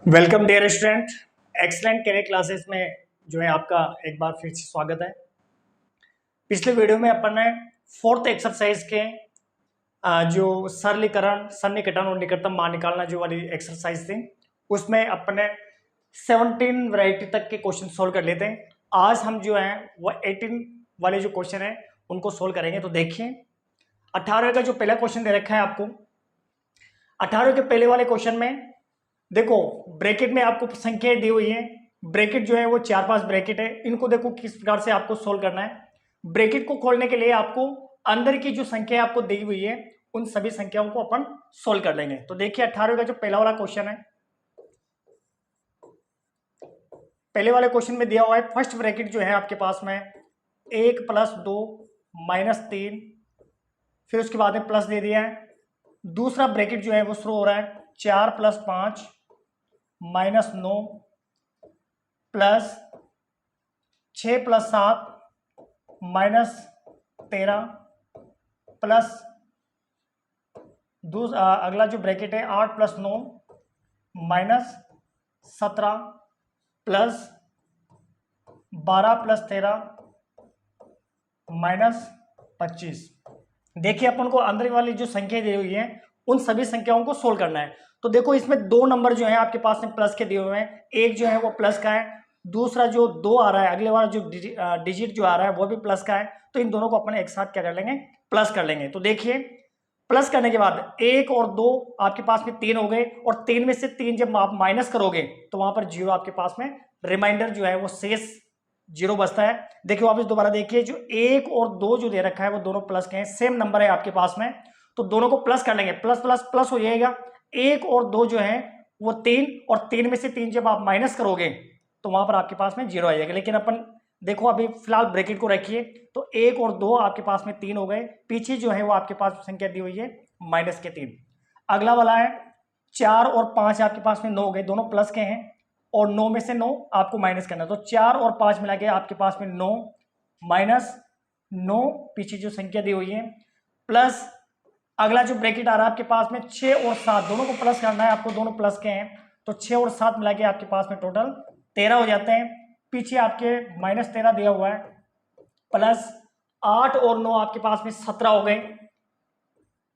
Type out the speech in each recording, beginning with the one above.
Welcome dear student. Excellent career classes में जो है आपका एक बार फिर से स्वागत है। पिछले वीडियो में अपन ने फोर्थ एक्सरसाइज के जो सरलीकरण सन्निकटन और निकटतम मान निकालना जो वाली एक्सरसाइज थी उसमें अपन ने 17 वैरायटी तक के क्वेश्चन सोल्व कर लेते हैं। आज हम जो है वो 18 वाले जो क्वेश्चन है उनको सोल्व करेंगे। तो देखिए 18 का जो पहला क्वेश्चन दे रखा है आपको, 18 के पहले वाले क्वेश्चन में देखो ब्रैकेट में आपको संख्याएं दी हुई है। ब्रैकेट जो है वो 4-5 ब्रैकेट है। इनको देखो किस प्रकार से आपको सोल्व करना है। ब्रैकेट को खोलने के लिए आपको अंदर की जो संख्या आपको दी हुई है उन सभी संख्याओं को अपन सोल्व कर लेंगे। तो देखिए 18 का जो पहला वाला क्वेश्चन है, पहले वाले क्वेश्चन में दिया हुआ है फर्स्ट ब्रैकेट जो है आपके पास में 1 + 2 - 3, फिर उसके बाद में प्लस दे दिया है। दूसरा ब्रैकेट जो है वो शुरू हो रहा है 4 + 5 -9 प्लस 6 + 7 -13 प्लस अगला जो ब्रैकेट है 8 + 9 -17 प्लस 12 + 13 -25। देखिए अपन को अंदर वाली जो संख्या दी हुई है उन सभी संख्याओं को सोल्व करना है। तो देखो इसमें दो नंबर जो है आपके पास में प्लस के दिए हुए हैं। एक जो है वो प्लस का है, दूसरा जो 2 आ रहा है अगले वाला जो डिजिट जो आ रहा है वो भी प्लस का है। तो इन दोनों को अपन एक साथ क्या कर लेंगे, प्लस कर लेंगे। तो देखिए प्लस करने के बाद 1 और 2 आपके पास में 3 हो गए, और 3 में से 3 जब आप माइनस करोगे तो वहां पर जीरो आपके पास में रिमाइंडर जो है वो शेष जीरो बचता है। देखिए वापस दोबारा देखिए, जो 1 और 2 जो दे रखा है वो दोनों प्लस के हैं, सेम नंबर है आपके पास में। तो दोनों को प्लस कर लेंगे, प्लस प्लस प्लस हो जाएगा। 1 और 2 जो है वो 3, और 3 में से 3 जब आप माइनस करोगे तो वहां पर आपके पास में जीरो आ जाएगा। लेकिन अपन देखो अभी फिलहाल ब्रैकेट को रखिए, तो 1 और 2 आपके पास में 3 हो गए, पीछे जो है वो आपके पास संख्या दी हुई है -3। अगला वाला है 4 और 5 आपके पास में 9 हो गए, दोनों प्लस के हैं, और 9 में से 9 आपको माइनस करना है। तो 4 और 5 मिला के आपके पास में 9 -9, पीछे जो संख्या दी हुई है, प्लस अगला जो ब्रैकेट आ रहा है आपके पास में 6 और 7, दोनों को प्लस करना है आपको, दोनों प्लस के हैं। तो 6 और 7 मिला के आपके पास में टोटल 13 हो जाते हैं। पीछे आपके -13 दिया हुआ है, प्लस 8 और 9 आपके पास में 17 हो गए,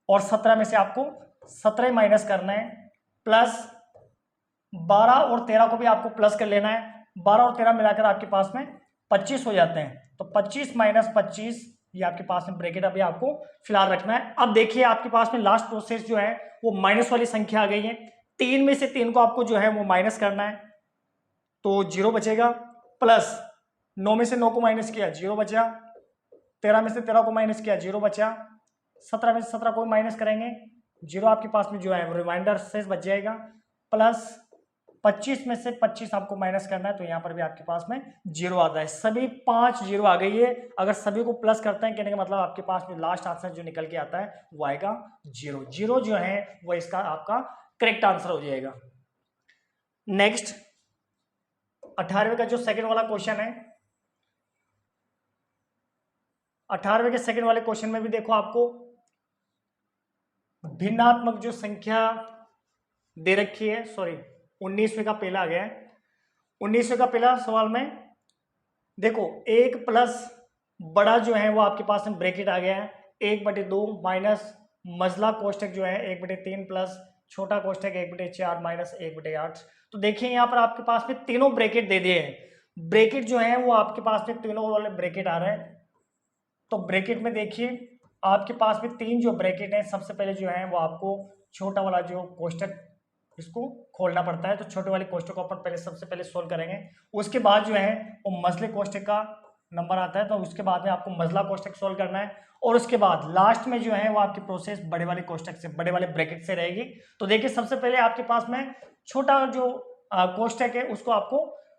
और 17 में से आपको 17 माइनस करना है, प्लस 12 और 13 को भी आपको प्लस कर लेना है। 12 और 13 मिलाकर आपके पास में 25 हो जाते हैं। तो 25 - 25 ये आपके पास में ब्रैकेट अभी आपको फिलहाल रखना है। अब देखिए आपके पास में लास्ट प्रोसेस जो है वो माइनस वाली संख्या आ गई है। 3 में से 3 को आपको जो है वो माइनस करना है, तो जीरो बचेगा, प्लस 9 में से 9 को माइनस किया, जीरो बचा, 13 में से 13 को माइनस किया, जीरो बचा, 17 में से 17 को माइनस करेंगे, जीरो आपके पास में जो है वो रिमाइंडर शेष बच जाएगा, प्लस 25 में से 25 आपको माइनस करना है, तो यहां पर भी आपके पास में जीरो आता है। सभी 5 जीरो आ गई है। अगर सभी को प्लस करते हैं कहने का मतलब आपके पास में लास्ट आंसर जो निकल के आता है वो आएगा जीरो। जीरो जो है वो इसका आपका करेक्ट आंसर हो जाएगा। नेक्स्ट 18वें का जो सेकंड वाला क्वेश्चन है, 18वें के सेकंड वाले क्वेश्चन में भी देखो आपको भिन्नात्मक जो संख्या दे रखी है, सॉरी 19वें का पहला आ गया है। 19वें का पहला सवाल में देखो 1 प्लस बड़ा जो है वो आपके पास में ब्रैकेट आ गया है 1/2 माइनस मजला कोष्टक जो है 1/3 प्लस छोटा कोष्टक 1/4 माइनस 1/8। तो देखिए यहाँ पर आपके पास में तीनों ब्रैकेट दे दिए हैं। ब्रैकेट जो है वो आपके पास में तीनों वाले ब्रैकेट आ रहे हैं। तो ब्रैकेट में देखिए आपके पास में 3 जो ब्रैकेट है, सबसे पहले जो है वो आपको छोटा वाला जो कोष्टक इसको खोलना पड़ता है। तो छोटे वाले कोष्टक को अपन पहले सबसे पहले सोल्व करेंगे, उसके बाद जो है वो मसले कोष्टक का नंबर आता है, तो उसके बाद में आपको मजला कोष्टक सोल्व करना है, और उसके बाद लास्ट में जो है वो आपकी प्रोसेस बड़े वाले कोष्टक से, बड़े वाले ब्रैकेट से रहेगी। तो देखिए सबसे पहले आपके पास में छोटा जो कोष्टक है उसको आपको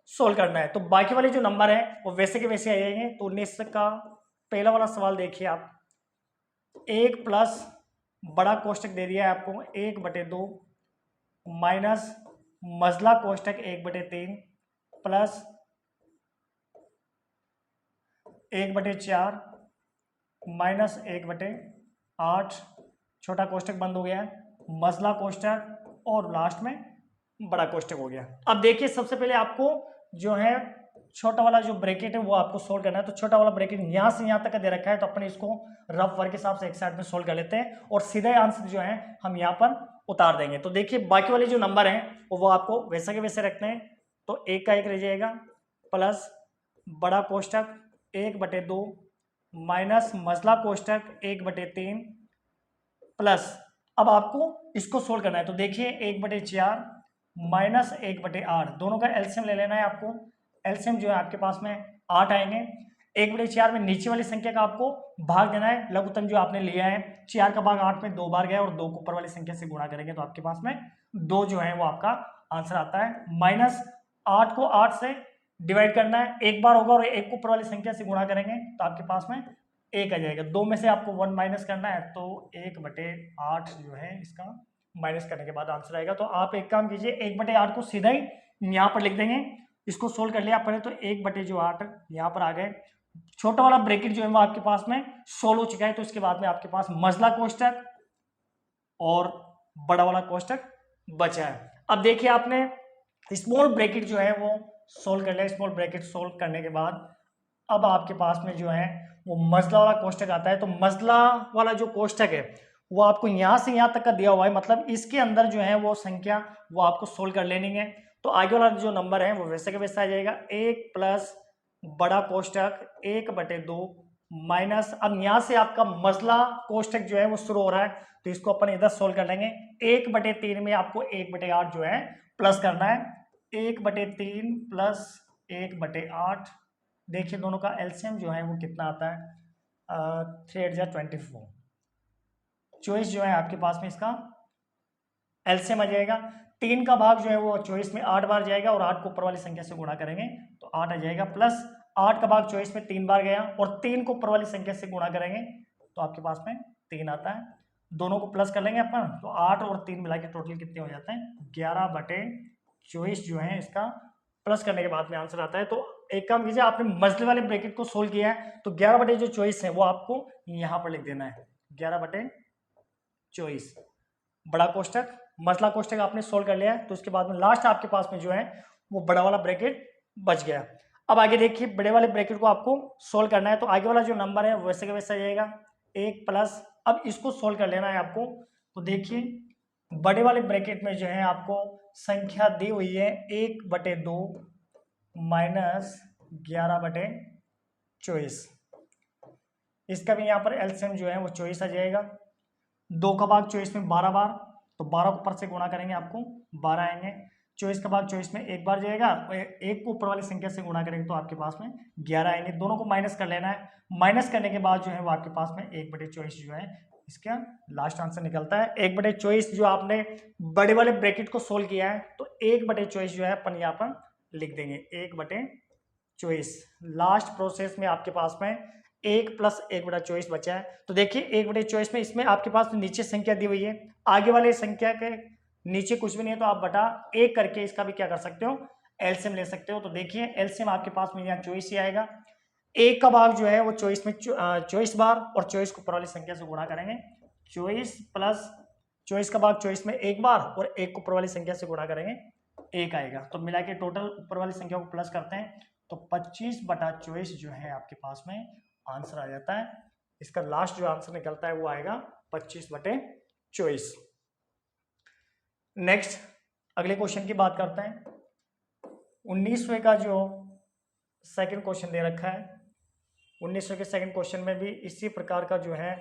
सोल्व करना है, तो बाकी वाले जो नंबर है वो वैसे के वैसे आ जाएंगे। तो 19 का पहला वाला सवाल देखिए आप, 1 प्लस बड़ा कोष्टक दे दिया है आपको 1/2 माइनस मजला कोष्टक 1/3 प्लस 1/4 माइनस 1/8, छोटा कोष्टक बंद हो गया है, मजला कोष्टक, और लास्ट में बड़ा कोष्टक हो गया। अब देखिए सबसे पहले आपको जो है छोटा वाला जो ब्रैकेट है वो आपको सोल्व करना है। तो छोटा वाला ब्रैकेट यहाँ से यहाँ तक का दे रखा है, तो अपने इसको रफ वर्क के हिसाब से एक साइड में सोल्व कर लेते हैं और सीधे आंसर जो है हम यहाँ पर उतार देंगे। तो देखिए बाकी वाले जो नंबर हैं वो आपको वैसा के वैसे रखते हैं। तो एक का एक रह जाएगा प्लस बड़ा कोष्टक 1/2 माइनस मझला कोष्टक 1/3 प्लस, अब आपको इसको सोल्व करना है। तो देखिए 1/4 माइनस 1/8, दोनों का एलसीएम ले लेना है आपको। एलसीएम जो है आपके पास में 8 आएंगे। 1/4 में नीचे वाली संख्या का आपको भाग देना है, लघुत्तम जो आपने लिया है 4 का भाग 8 में 2 बार गया और 2 को ऊपर वाली संख्या से गुणा करेंगे तो आपके पास में 2 जो है वो आपका आंसर आता है। माइनस 8 को 8 से डिवाइड करना है, एक बार होगा और 1 को ऊपर वाली संख्या से गुणा करेंगे तो आपके पास में 1 आ जाएगा। 2 में से आपको 1 माइनस करना है तो 1/8 जो है इसका माइनस करने के बाद आंसर आएगा। तो आप एक काम कीजिए 1/8 को सीधा ही यहाँ पर लिख देंगे। इसको सोल्व कर लिया आपने तो 1/8 यहाँ पर आ गए। छोटा वाला ब्रैकेट जो है वो आपके पास में सोल्व हो चुका है। तो इसके बाद में आपके पास मझला कोष्टक और बड़ा वाला कोष्टक बचा है। अब देखिए आपने स्मॉल ब्रैकेट जो है वो सोल्व कर लिया। स्मॉल ब्रैकेट सोल्व करने के बाद अब आपके पास में जो है वो मझला वाला कोष्टक आता है। तो मझला वाला जो कोष्टक है वो आपको यहाँ से यहाँ तक का दिया हुआ है, मतलब इसके अंदर जो है वो संख्या वो आपको सोल्व कर लेनी है। तो आगे वाला जो नंबर है वो वैसे का वैसा आ जाएगा 1 प्लस बड़ा कोष्टक 1/2 माइनस, अब यहाँ से आपका मझला कोष्टक जो है वो शुरू हो रहा है तो इसको अपन इधर सोल्व कर लेंगे। 1/3 में आपको 1/8 जो है प्लस करना है। 1/3 प्लस 1/8, देखिए दोनों का एलसीएम जो है वो कितना आता है 3 8 24। चॉइस जो है आपके पास में इसका एलसीएम आ जाएगा। 3 का भाग जो है वो चॉइस में 8 बार जाएगा और 8 को ऊपर वाली संख्या से गुणा करेंगे तो 8 आ जाएगा, प्लस 8 का भाग चॉइस में 3 बार गया और 3 को ऊपर वाली संख्या से गुणा करेंगे तो आपके पास में 3 आता है। दोनों को प्लस कर लेंगे अपन तो 8 और 3 मिला के टोटल कितने हो जाते हैं 11/24 जो है इसका प्लस करने के बाद में आंसर आता है। तो एक काम कीजिए आपने मझले वाले ब्रैकेट को सोल्व किया है तो 11/24 है वो आपको यहाँ पर लिख देना है। 11/24 बड़ा कोष्टक मझला कोष्टक आपने सोल्व कर लिया है तो उसके बाद में लास्ट आपके पास में जो है वो बड़ा वाला ब्रैकेट बच गया। अब आगे देखिए बड़े वाले ब्रैकेट को आपको सोल्व करना है तो आगे वाला जो नंबर है वैसे का वैसा जाएगा 1 प्लस, अब इसको सोल्व कर लेना है आपको। तो देखिए बड़े वाले ब्रैकेट में जो है आपको संख्या दी हुई है 1/2 माइनस 11/24, इसका भी यहाँ पर एलसीएम जो है वो 24 आ जाएगा। 2 का भाग 24 में 12 बार तो 12 को ऊपर से गुणा करेंगे आपको 12 आएंगे। 24 का भाग 24 में 1 बार जाएगा और 1 को ऊपर वाली संख्या से गुणा करेंगे तो आपके पास में 11 आएंगे। दोनों को माइनस कर लेना है, माइनस करने के बाद जो है वो आपके पास में 1/24 जो है इसका लास्ट आंसर निकलता है। 1/24 जो आपने बड़े वाले ब्रैकेट को सोल्व किया है तो 1/24 जो है अपन यहाँ पर लिख देंगे 1/24। लास्ट प्रोसेस में आपके पास में 1 प्लस 1/24 बचा है। तो देखिए 1/24 में इसमें आपके पास नीचे संख्या दी हुई है, आगे वाले संख्या के नीचे कुछ भी नहीं है तो आप बटा 1 करके इसका भी क्या कर सकते हो एलसीएम ले सकते हो। तो देखिए एलसीएम आपके पास में यहाँ 24 ही आएगा। 1 का भाग जो है वो 24 में 24 बार और 24 को ऊपर वाली संख्या से गुणा करेंगे। 24 प्लस 24 का भाग 24 में 1 बार और 1 को ऊपर वाली संख्या से गुणा करेंगे 1 आएगा। तो मिला के टोटल ऊपर वाली संख्या को प्लस करते हैं तो 25/24 जो है आपके पास में आंसर आ जाता है। इसका लास्ट जो आंसर निकलता है वो आएगा 25/24। नेक्स्ट अगले क्वेश्चन की बात करते हैं। 19वें का जो सेकंड क्वेश्चन दे रखा है, 19वें के सेकंड क्वेश्चन में भी इसी प्रकार का जो है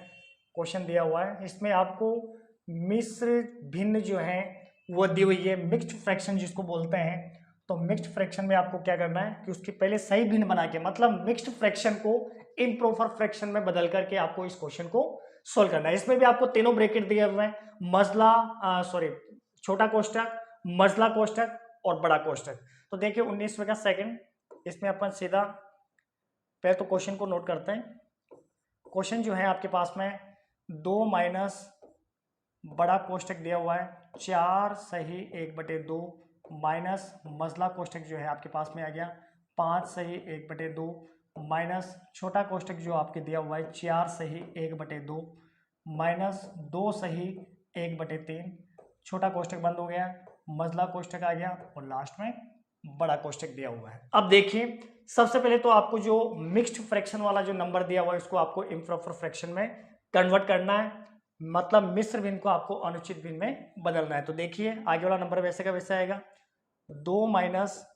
क्वेश्चन दिया हुआ है। इसमें आपको मिश्र भिन्न जो है वो दी हुई है, मिक्स्ड फ्रैक्शन जिसको बोलते हैं। तो मिक्स्ड फ्रैक्शन में आपको क्या करना है कि उसकी पहले सही भिन्न बना के, मतलब मिक्स्ड फ्रैक्शन को इम्प्रॉपर फ्रैक्शन में बदल करके आपको इस क्वेश्चन को सोल्व करना है। इसमें भी आपको तीनों ब्रैकेट दिए हुए हैं, छोटा कोष्टक, मझला कोष्टक और बड़ा कोष्टक। तो देखिए 19वें का सेकंड, इसमें अपन सीधा पहले तो क्वेश्चन को नोट करते हैं। क्वेश्चन जो है आपके पास में 2 माइनस बड़ा कोष्टक दिया हुआ है 4 सही 1/2 माइनस मझला कोष्टक जो है आपके पास में आ गया 5 सही 1/2 माइनस छोटा कोष्टक जो आपके दिया हुआ है 4 सही 1/2 माइनस 2 सही 1/3, छोटा कोष्टक बंद हो गया, मझला कोष्टक आ गया और लास्ट में बड़ा कोष्टक दिया हुआ है। अब देखिए सबसे पहले तो आपको जो मिक्स्ड फ्रैक्शन वाला जो नंबर दिया हुआ है इसको आपको इम्प्रॉपर फ्रैक्शन में कन्वर्ट करना है, मतलब मिश्र भिन्न को आपको अनुचित भिन्न में बदलना है। तो देखिए आगे वाला नंबर वैसे का वैसे आएगा, 2 माइनस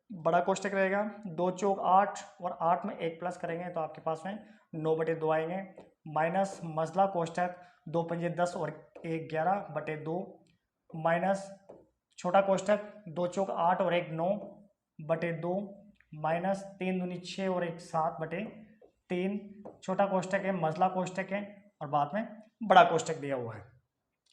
बड़ा कोष्टक रहेगा, 2 चौक 8 और 8 में 1 प्लस करेंगे तो आपके पास में 9/2 आएंगे, माइनस मझला कोष्टक 2 पंजे 10 और 1 11/2, माइनस छोटा कोष्टक 2 चौक 8 और 1 9/2, माइनस 3 दूनी 6 और 1 7/3, छोटा कोष्टक है मझला कोष्टक है और बाद में बड़ा कोष्टक दिया हुआ है।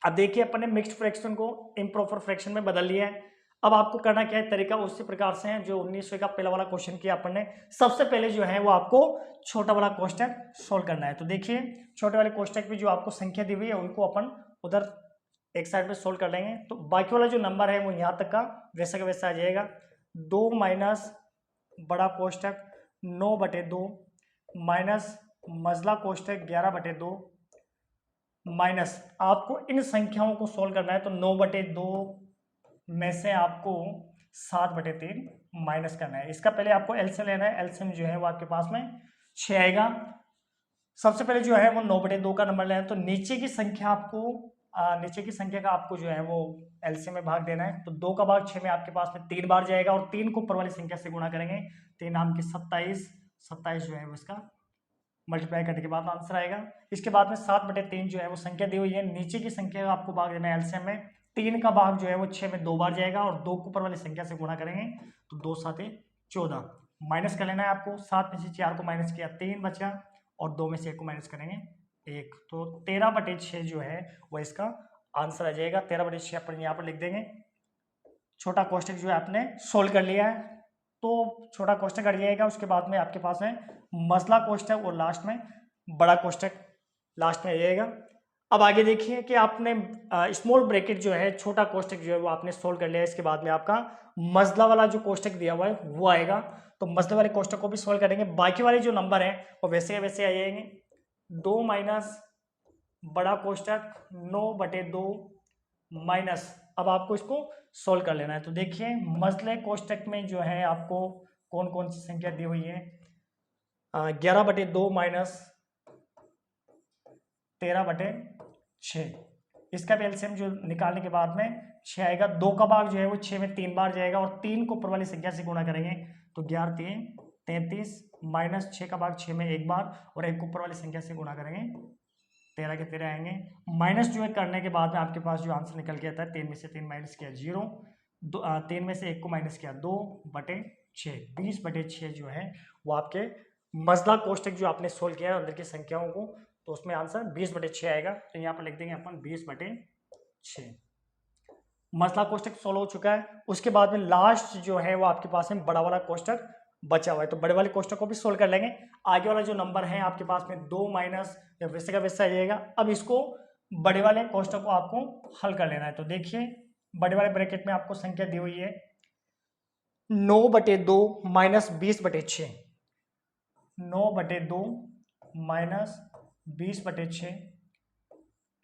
अब देखिए अपन ने मिक्स्ड फ्रैक्शन को इम्प्रॉपर फ्रैक्शन में बदल लिया है। अब आपको करना क्या है, तरीका उसी प्रकार से है जो 1900 का पहला वाला क्वेश्चन किया अपन ने। सबसे पहले जो है वो आपको छोटा वाला कोष्टक सोल्व करना है। तो देखिए छोटे वाले कोष्टक में जो आपको संख्या दी हुई है उनको अपन उधर एक साइड पे सोल्व कर लेंगे। तो बाकी वाला जो नंबर है वो यहाँ तक का वैसा आ जाएगा, 2 माइनस बड़ा कोष्टक 9/2 माइनस मझला कोष्टक 11/2, माइनस आपको इन संख्याओं को सोल्व करना है। तो 9/2 में से आपको 7/3 माइनस करना है। इसका पहले आपको एलसीएम लेना है। एलसीएम जो है वो आपके पास में 6 आएगा। सबसे पहले जो है वो 9/2 का नंबर लेना है। तो नीचे की संख्या का आपको जो है वो एलसीएम में भाग देना है। तो 2 का भाग 6 में आपके पास में 3 बार जाएगा और 3 को ऊपर वाली संख्या से गुणा करेंगे, 3 नाम की 27 जो है वो इसका मल्टीप्लाई करने के बाद आंसर आएगा। इसके बाद में 7/3 जो है वो संख्या दी हुई है, नीचे की संख्या का आपको भाग देना है एलसीएम में। 3 का भाग जो है वो 6 में 2 बार जाएगा और 2 को ऊपर वाली संख्या से गुणा करेंगे तो 2 7 14, माइनस कर लेना है आपको। 7 में से 4 को माइनस किया 3 बचा और 2 में से 1 को माइनस करेंगे 1, तो 13/6 जो है वो इसका आंसर आ जाएगा। 13/6 अपन यहाँ पर लिख देंगे। छोटा कोष्टक जो है आपने सोल्व कर लिया है तो छोटा कोष्टक कट जाएगा। उसके बाद में आपके पास है मझला कोष्टक और लास्ट में बड़ा कोष्टक लास्ट में आ जाएगा। अब आगे देखिए कि आपने स्मॉल ब्रैकेट जो है छोटा कोष्टक जो है वो आपने सोल्व कर लिया है। इसके बाद में आपका मझला वाला जो कोष्टक दिया हुआ है वो आएगा। तो मझले वाले कोष्टक को भी सोल्व करेंगे। बाकी वाले जो नंबर है वो वैसे वैसे आ जाएंगे। 2 माइनस बड़ा कोष्टक 9/2 माइनस, अब आपको इसको सोल्व कर लेना है। तो देखिए मझले कोष्टक में जो है आपको कौन कौन सी संख्या दी हुई है, 11/2 माइनस 13/6, इसका भी एलसीएम जो निकालने के बाद में 6 आएगा। 2 का भाग जो है वो 6 में 3 बार जाएगा और 3 को ऊपर वाली संख्या से गुणा करेंगे तो 11 3 33, माइनस 6 का भाग 6 में 1 बार और 1 को ऊपर वाली संख्या से गुणा करेंगे 13 के 13 आएंगे। माइनस जो है करने के बाद में आपके पास जो आंसर निकल के आता है 3 में से 3 माइनस किया 0, 3 में से 1 को माइनस किया 2/6, 20/6 जो है वो आपके मझला कोष्टक जो आपने सोल्व किया है अंदर की संख्याओं को, तो उसमें आंसर 20/6 आएगा। तो यहाँ पर लिख देंगे अपन 20/6। मझला कोष्टक सोल्व हो चुका है। उसके बाद में लास्ट जो है वो आपके पास में बड़ा वाला कोष्टक बचा हुआ है। तो बड़े वाले कोष्टक को भी सोल्व कर लेंगे। आगे वाला जो नंबर है आपके पास में 2 माइनस या वैसे का वैसा आ जाएगा। अब इसको बड़े वाले कोष्टक को आपको हल कर लेना है। तो देखिए बड़े वाले ब्रैकेट में आपको संख्या दी हुई है 9/2 माइनस 20/6, 9/2 माइनस 20/6,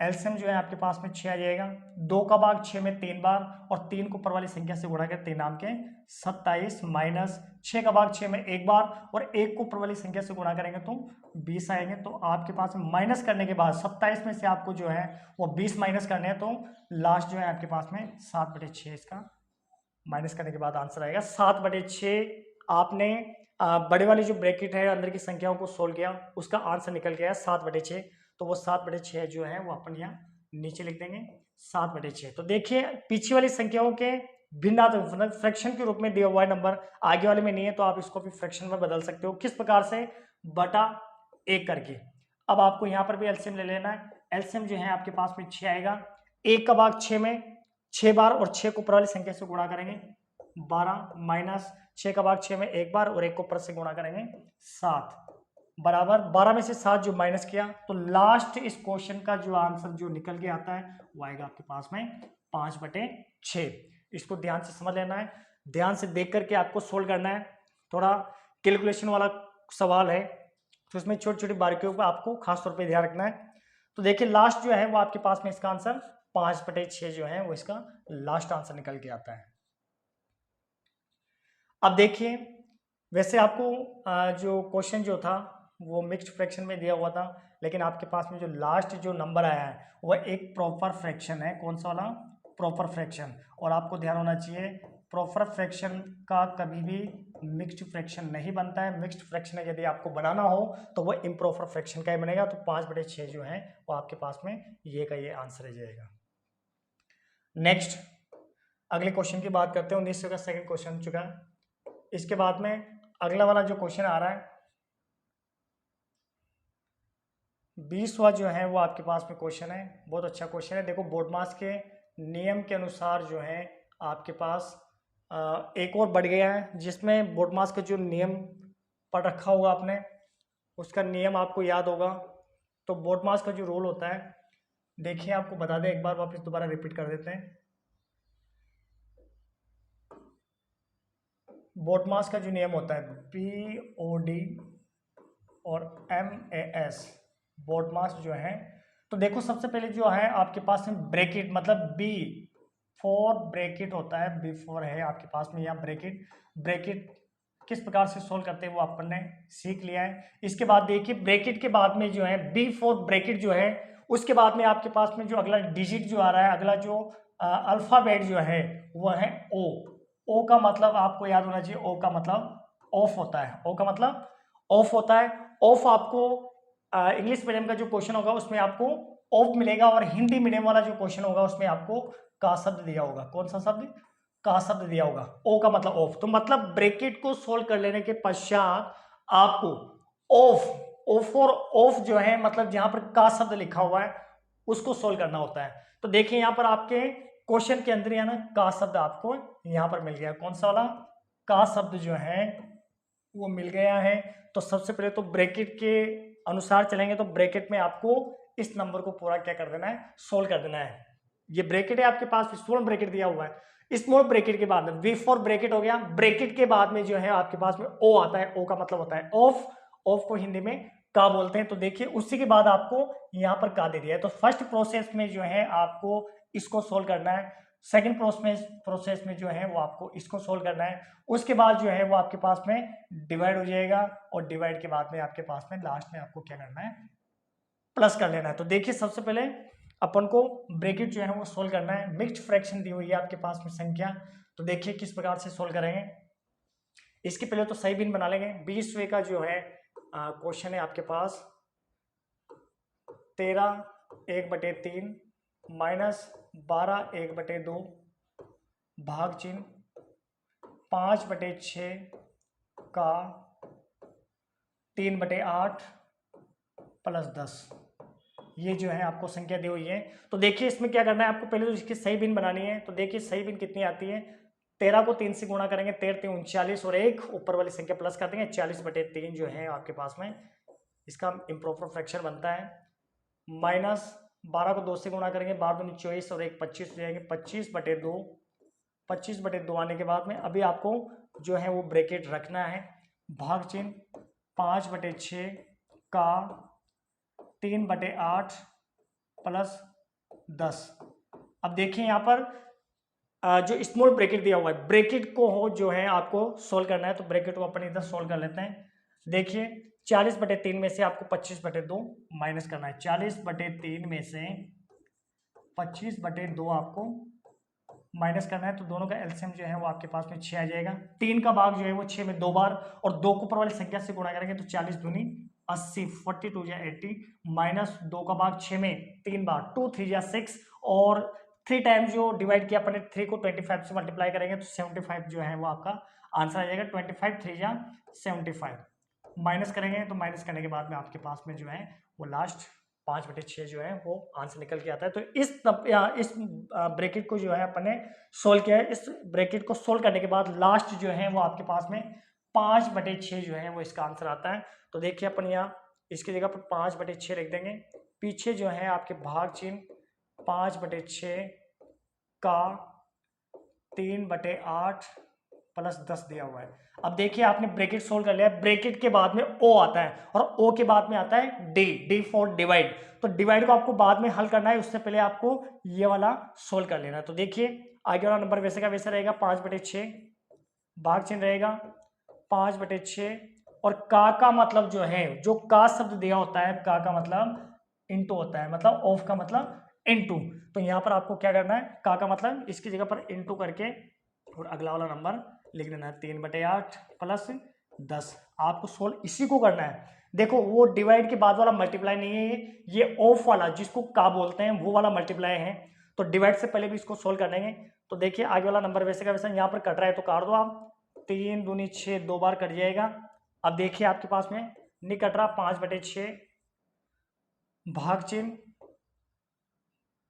एलसीएम जो है आपके पास में 6 आ जाएगा। 2 का भाग 6 में 3 बार और 3 को ऊपर वाली संख्या से गुणा कर 3 नाम के 27, माइनस 6 का भाग 6 में 1 बार और 1 को ऊपर वाली संख्या से गुणा करेंगे तो 20 आएंगे। तो आपके पास माइनस करने के बाद 27 में से आपको जो है वो 20 माइनस करने हैं, तो लास्ट जो है आपके पास में 7/6 इसका माइनस करने के बाद आंसर आएगा 7/6। आपने बड़े वाली जो ब्रैकेट है अंदर की संख्याओं को सोल्व किया, उसका आंसर निकल गया 7/6। तो वो 7/6 जो है वो अपन यहाँ नीचे लिख देंगे 7/6। तो देखिए पीछे वाली संख्याओं के भिन्न फ्रैक्शन के रूप में दिया हुआ है नंबर, आगे वाले में नहीं है, तो आप इसको भी फ्रैक्शन में बदल सकते हो। किस प्रकार से, बटा 1 करके। अब आपको यहाँ पर भी एलसीएम ले लेना है। एलसीएम जो है आपके पास में 6 आएगा। 1 का भाग 6 में 6 बार और 6 को ऊपर वाली संख्या से गुणा करेंगे 12, माइनस 6 का भाग 6 में 1 बार और 1 को ऊपर से गुणा करेंगे 7, बराबर 12 में से 7 जो माइनस किया, तो लास्ट इस क्वेश्चन का जो आंसर जो निकल के आता है वो आएगा आपके पास में 5/6। इसको ध्यान से समझ लेना है, ध्यान से देख करके आपको सोल्व करना है। थोड़ा कैलकुलेशन वाला सवाल है तो उसमें छोटी छोटी बारीकियों पर आपको खास तौर पे ध्यान रखना है। तो देखिए लास्ट जो है वो आपके पास में इसका आंसर 5/6 जो है वो इसका लास्ट आंसर निकल के आता है। अब देखिए, वैसे आपको जो क्वेश्चन जो था वो मिक्स्ड फ्रैक्शन में दिया हुआ था, लेकिन आपके पास में जो लास्ट जो नंबर आया है वह एक प्रॉपर फ्रैक्शन है। कौन सा वाला? Proper fraction. और आपको ध्यान होना चाहिए, प्रॉपर फ्रैक्शन का कभी भी मिक्स्ड फ्रैक्शन नहीं बनता है। मिक्स्ड फ्रैक्शन यदि आपको बनाना हो तो वह इम्प्रॉपर फ्रैक्शन का ही बनेगा। तो 5/6 जो है वो आपके पास में ये का ये आंसर रह जाएगा। नेक्स्ट अगले क्वेश्चन की बात करते हैं। 1900 का सेकंड क्वेश्चन चुका है। इसके बाद में अगला वाला जो क्वेश्चन आ रहा है 20वां जो है वो आपके पास में क्वेश्चन है। बहुत अच्छा क्वेश्चन है। देखो, बोर्डमास के नियम के अनुसार जो है आपके पास एक और बढ़ गया है, जिसमें बोर्डमास का जो नियम पढ़ रखा होगा आपने, उसका नियम आपको याद होगा। तो बोर्डमास का जो रूल होता है, देखिए आपको बता दें, एक बार वापस दोबारा रिपीट कर देते हैं। बोर्डमास का जो नियम होता है BOD और MAS, बोर्डमास जो है, तो देखो सबसे पहले जो है आपके पास में ब्रैकेट, मतलब B फॉर ब्रैकेट होता है, B4 है आपके पास में यहाँ ब्रैकेट। ब्रैकेट किस प्रकार से सोल्व करते हैं वो अपन ने सीख लिया है। इसके बाद देखिए, ब्रैकेट के बाद में जो है B4 ब्रैकेट जो है, उसके बाद में आपके पास में जो अगला डिजिट जो आ रहा है, अगला जो अल्फाबेट जो है वह है O। O का मतलब आपको याद होना चाहिए, O का मतलब ऑफ होता है। O का मतलब ऑफ होता है। ऑफ आपको इंग्लिश मीडियम का जो क्वेश्चन होगा उसमें आपको ऑफ मिलेगा, और हिंदी मीडियम वाला जो क्वेश्चन होगा उसमें आपको का शब्द दिया होगा। कौन सा शब्द? का शब्द दिया होगा। ओ का मतलब ऑफ। तो मतलब ब्रैकेट को सोल्व कर लेने के पश्चात आपको ऑफ, ऑफ और ऑफ जो है, मतलब जहां पर का शब्द लिखा हुआ है उसको सोल्व करना होता है। तो देखिए यहाँ पर आपके क्वेश्चन के अंदर या ना का शब्द आपको यहाँ पर मिल गया। कौन सा वाला? का शब्द जो है वो मिल गया है। तो सबसे पहले तो ब्रैकेट के अनुसार चलेंगे, तो ब्रैकेट में आपको इस नंबर को पूरा क्या कर देना है? सोल्व कर देना है। ये ब्रैकेट है आपके पास, स्मॉल ब्रैकेट दिया हुआ है। स्मॉल ब्रैकेट के बाद में V4 ब्रैकेट हो गया। ब्रैकेट के बाद में जो है आपके पास में O आता है। O का मतलब होता है ऑफ। ऑफ को हिंदी में का बोलते हैं। तो देखिए उसी के बाद आपको यहाँ पर का दे दिया है। तो फर्स्ट प्रोसेस में जो है आपको इसको सोल्व करना है। सेकंड प्रोसेस में जो है वो आपको इसको सोल्व करना है। उसके बाद जो है वो आपके पास में डिवाइड हो जाएगा, और डिवाइड के बाद में आपके पास में लास्ट में आपको क्या करना है? प्लस कर लेना है। तो देखिए सबसे पहले अपन को ब्रैकेट जो है वो सोल्व करना है। मिक्स्ड फ्रैक्शन दी हुई है आपके पास में संख्या। तो देखिए किस प्रकार से सोल्व करेंगे। इसके पहले तो सही बिन बना लेंगे। 20वें का जो है क्वेश्चन है आपके पास 13 1/3 माइनस 12 1/2 भाग चिन्ह 5/6 का 3/8 प्लस 10। ये जो है आपको संख्या दी हुई है। तो देखिए इसमें क्या करना है आपको, पहले तो इसकी सही बिन बनानी है। तो देखिए सही बिन कितनी आती है, 13 को 3 से गुणा करेंगे, 13 3 39, और एक ऊपर वाली संख्या प्लस कर देंगे, 40/3 जो है आपके पास में इसका इम्प्रॉपर फ्रैक्शन बनता है। माइनस 12 को 2 से गुणा करेंगे, 12 दूनी 24, और एक 25 हो जाएंगे, 25/2। 25/2 आने के बाद में अभी आपको जो है वो ब्रैकेट रखना है। भाग चिन्ह 5/6 का 3/8 प्लस 10। अब देखिए यहाँ पर जो स्मॉल ब्रैकेट दिया हुआ है, ब्रैकेट को हो जो है आपको सोल्व करना है। तो ब्रैकेट को अपन इधर सोल्व कर लेते हैं। देखिए 40/3 में से आपको 25/2 माइनस करना है। 40/3 में से 25/2 आपको माइनस करना है। तो दोनों का एलसीएम जो है वो आपके पास में 6 आ जाएगा। 3 का भाग जो है वो 6 में 2 बार, और 2 को ऊपर वाली संख्या से गुणा करेंगे तो 40 दूनी 80, 42 या 80, माइनस 2 का भाग 6 में 3 बार, 2 3 या 6, और 3 टाइम जो डिवाइड किया अपने 3 को 25 से मल्टीप्लाई करेंगे तो 75 जो है वो आपका आंसर आ जाएगा। 25 3 या 75 माइनस करेंगे, तो माइनस करने के बाद में आपके पास में जो है वो लास्ट 5/6 जो है वो आंसर निकल के आता है। तो इस ब्रैकेट को जो है अपन ने सोल्व किया है। इस ब्रैकेट को सोल्व करने के बाद लास्ट जो है वो आपके पास में 5/6 जो है वो इसका आंसर आता है। तो देखिए अपन यहाँ इसकी जगह पर 5/6 लिख देंगे। पीछे जो है आपके भाग चिन्ह 5/6 का 3/8 प्लस 10 दिया हुआ है। अब देखिए आपने ब्रैकेट सोल्व कर लिया, ब्रैकेट के बाद में ओ आता है और ओ के बाद में आता है डी, डी फॉर डिवाइड। तो डिवाइड को आपको बाद में हल करना है, उससे पहले आपको ये वाला सोल्व कर लेना है। तो देखिए आगे वाला नंबर वैसे का वैसा रहेगा, 5/6 भाग चिन्ह रहेगा 5/6 और का मतलब जो है, जो का शब्द दिया होता है, का मतलब इनटू होता है, मतलब ऑफ का मतलब इनटू। तो यहाँ पर आपको क्या करना है, का मतलब इसकी जगह पर इनटू करके और अगला वाला नंबर लिख देना है 3/8 प्लस 10। आपको सोल्व इसी को करना है। देखो वो डिवाइड के बाद वाला मल्टीप्लाई नहीं है, ये ऑफ वाला जिसको का बोलते हैं वो वाला मल्टीप्लाई है। तो डिवाइड से पहले भी इसको सोल्व कर लेंगे। तो देखिए आगे वाला नंबर वैसे का वैसा यहाँ पर कट रहा है तो काट दो आप, 3 दूनी 6 दो बार कट जाएगा। अब देखिए आपके पास में नहीं कट रहा, 5/6 भाग चिन्ह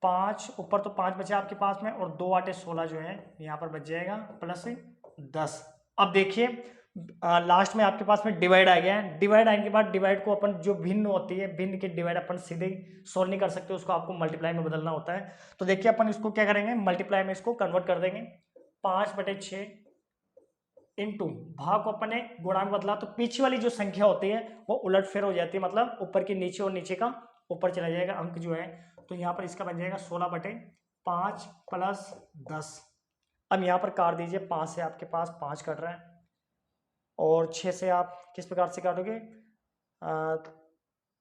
5 ऊपर तो 5 बचे आपके पास में और 2/16 जो है यहाँ पर बच जाएगा प्लस 10। अब देखिए लास्ट में आपके पास में डिवाइड आ गया है। डिवाइड आने के बाद डिवाइड को अपन जो भिन्न होती है, भिन्न की डिवाइड अपन सीधे सोल्व नहीं कर सकते, उसको आपको मल्टीप्लाई में बदलना होता है। तो देखिए अपन इसको क्या करेंगे, मल्टीप्लाई में इसको कन्वर्ट कर देंगे। 5/6 इंटू भाग को अपने गुणा में बदला तो पीछे वाली जो संख्या होती है वो उलट फेर हो जाती है, मतलब ऊपर की नीचे और नीचे का ऊपर चला जाएगा अंक जो है। तो यहाँ पर इसका बन जाएगा 16/5 प्लस 10। अब यहाँ पर काट दीजिए, 5 से आपके पास 5 कट रहा है और 6 से आप किस प्रकार से काटोगे,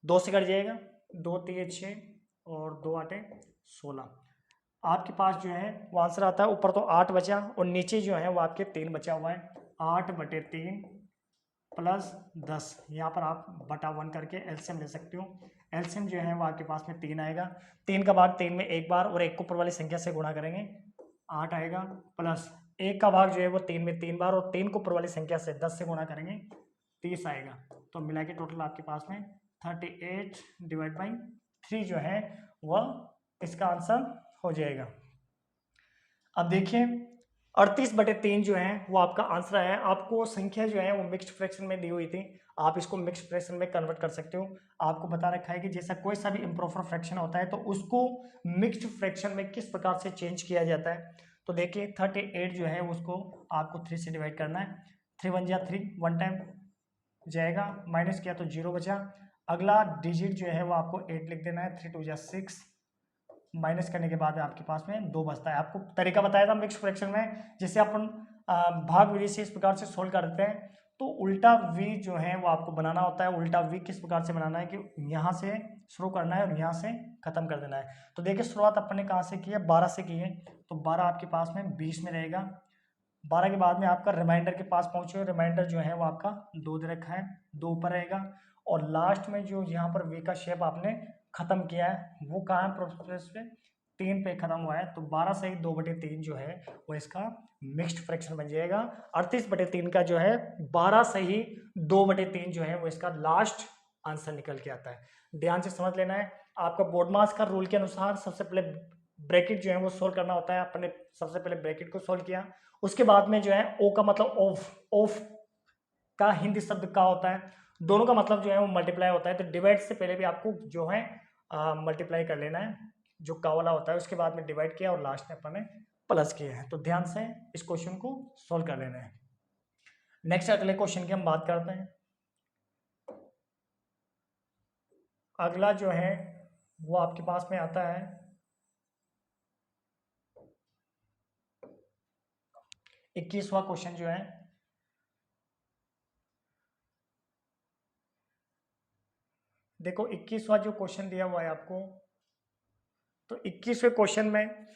2 से कट जाएगा, 2 3 6 और 2/8 16। आपके पास जो है वो आंसर आता है, ऊपर तो 8 बचा और नीचे जो है वो आपके 3 बचा हुआ है। 8/3 प्लस 10, यहाँ पर आप बटा 1 करके एलसीएम ले सकते हो। एलसीएम जो है वो आपके पास में 3 आएगा, 3 का भाग 3 में एक बार और एक को ऊपर वाली संख्या से गुणा करेंगे 8 आएगा, प्लस 1 का भाग जो है वो 3 में 3 बार और 3 को ऊपर वाली संख्या से 10 से गुणा करेंगे 30 आएगा। तो मिला के टोटल आपके पास में 38/3 जो है वह इसका आंसर हो जाएगा। अब देखिए 38/3 जो है वो आपका आंसर है। आपको संख्या जो है वो मिक्स्ड फ्रैक्शन में दी हुई थी, आप इसको मिक्स्ड फ्रैक्शन में कन्वर्ट कर सकते हो। आपको बता रखा है कि जैसा कोई सा भी इम्प्रॉपर फ्रैक्शन होता है तो उसको मिक्स्ड फ्रैक्शन में किस प्रकार से चेंज किया जाता है। तो देखिए 38 जो है उसको आपको 3 से डिवाइड करना है, 3 1 जा 3 1 टाइम जाएगा, माइनस किया तो 0 बचा। अगला डिजिट जो है वो आपको 8 लिख देना है, 3 2 जा 6, माइनस करने के बाद आपके पास में 2 बचता है। आपको तरीका बताया था मिक्स फ्रैक्शन में, जिसे अपन भाग विधि से इस प्रकार से सोल्व करते हैं। तो उल्टा वी जो है वो आपको बनाना होता है। उल्टा वी किस प्रकार से बनाना है कि यहाँ से शुरू करना है और यहाँ से खत्म कर देना है। तो देखिए शुरुआत अपन ने कहाँ से की है, 12 से की है, तो 12 आपके पास में 20 में रहेगा। 12 के बाद में आपका रिमाइंडर के पास पहुंचे, रिमाइंडर जो है वो आपका 2 दे रखा है, 2 ऊपर रहेगा और लास्ट में जो यहाँ पर वी का शेप आपने खत्म किया है वो कहाँ है प्रोसेस पे, 3 पे खत्म हुआ है। तो 12 से 2/3 जो है वो इसका मिक्स्ड फ्रैक्शन बन जाएगा। 38/3 का जो है 12 से ही 2/3 जो है वो इसका लास्ट आंसर निकल के आता है। ध्यान से समझ लेना है। आपका बोर्ड मास का रूल के अनुसार सबसे पहले ब्रैकेट जो है वो सोल्व करना होता है। आपने सबसे पहले ब्रैकेट को सोल्व किया, उसके बाद में जो है ओ का मतलब ऑफ, ऑफ का हिंदी शब्द का होता है, दोनों का मतलब जो है वो मल्टीप्लाई होता है। तो डिवाइड से पहले भी आपको जो है मल्टीप्लाई कर लेना है, जो का वाला होता है, उसके बाद में डिवाइड किया और लास्ट में अपन ने प्लस किया है। तो ध्यान से इस क्वेश्चन को सोल्व कर लेना है। नेक्स्ट अगले क्वेश्चन की हम बात करते हैं। अगला जो है वो आपके पास में आता है 21वां क्वेश्चन जो है, देखो 21वां जो क्वेश्चन दिया हुआ है आपको, तो 21वें क्वेश्चन में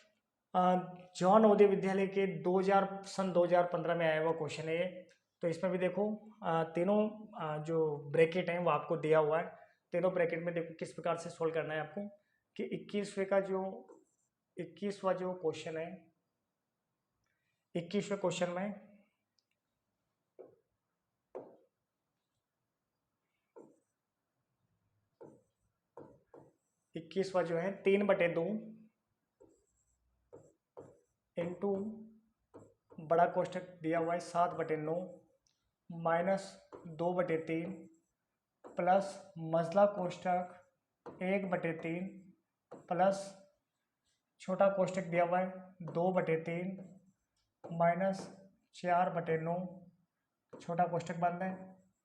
जवाहर नवोदय विद्यालय के 2015 में आया हुआ क्वेश्चन है ये। तो इसमें भी देखो तीनों जो ब्रैकेट हैं वो आपको दिया हुआ है। तीनों ब्रैकेट में देखो किस प्रकार से सोल्व करना है आपको, कि 21वां जो क्वेश्चन है, 21वें क्वेश्चन में 21वां जो है 3/2 इंटू बड़ा कोष्ठक दिया हुआ है 7/9 माइनस 2/3 प्लस मझला कोष्ठक 1/3 प्लस छोटा कोष्ठक दिया हुआ है 2/3 माइनस 4/9 छोटा कोष्ठक बंद है,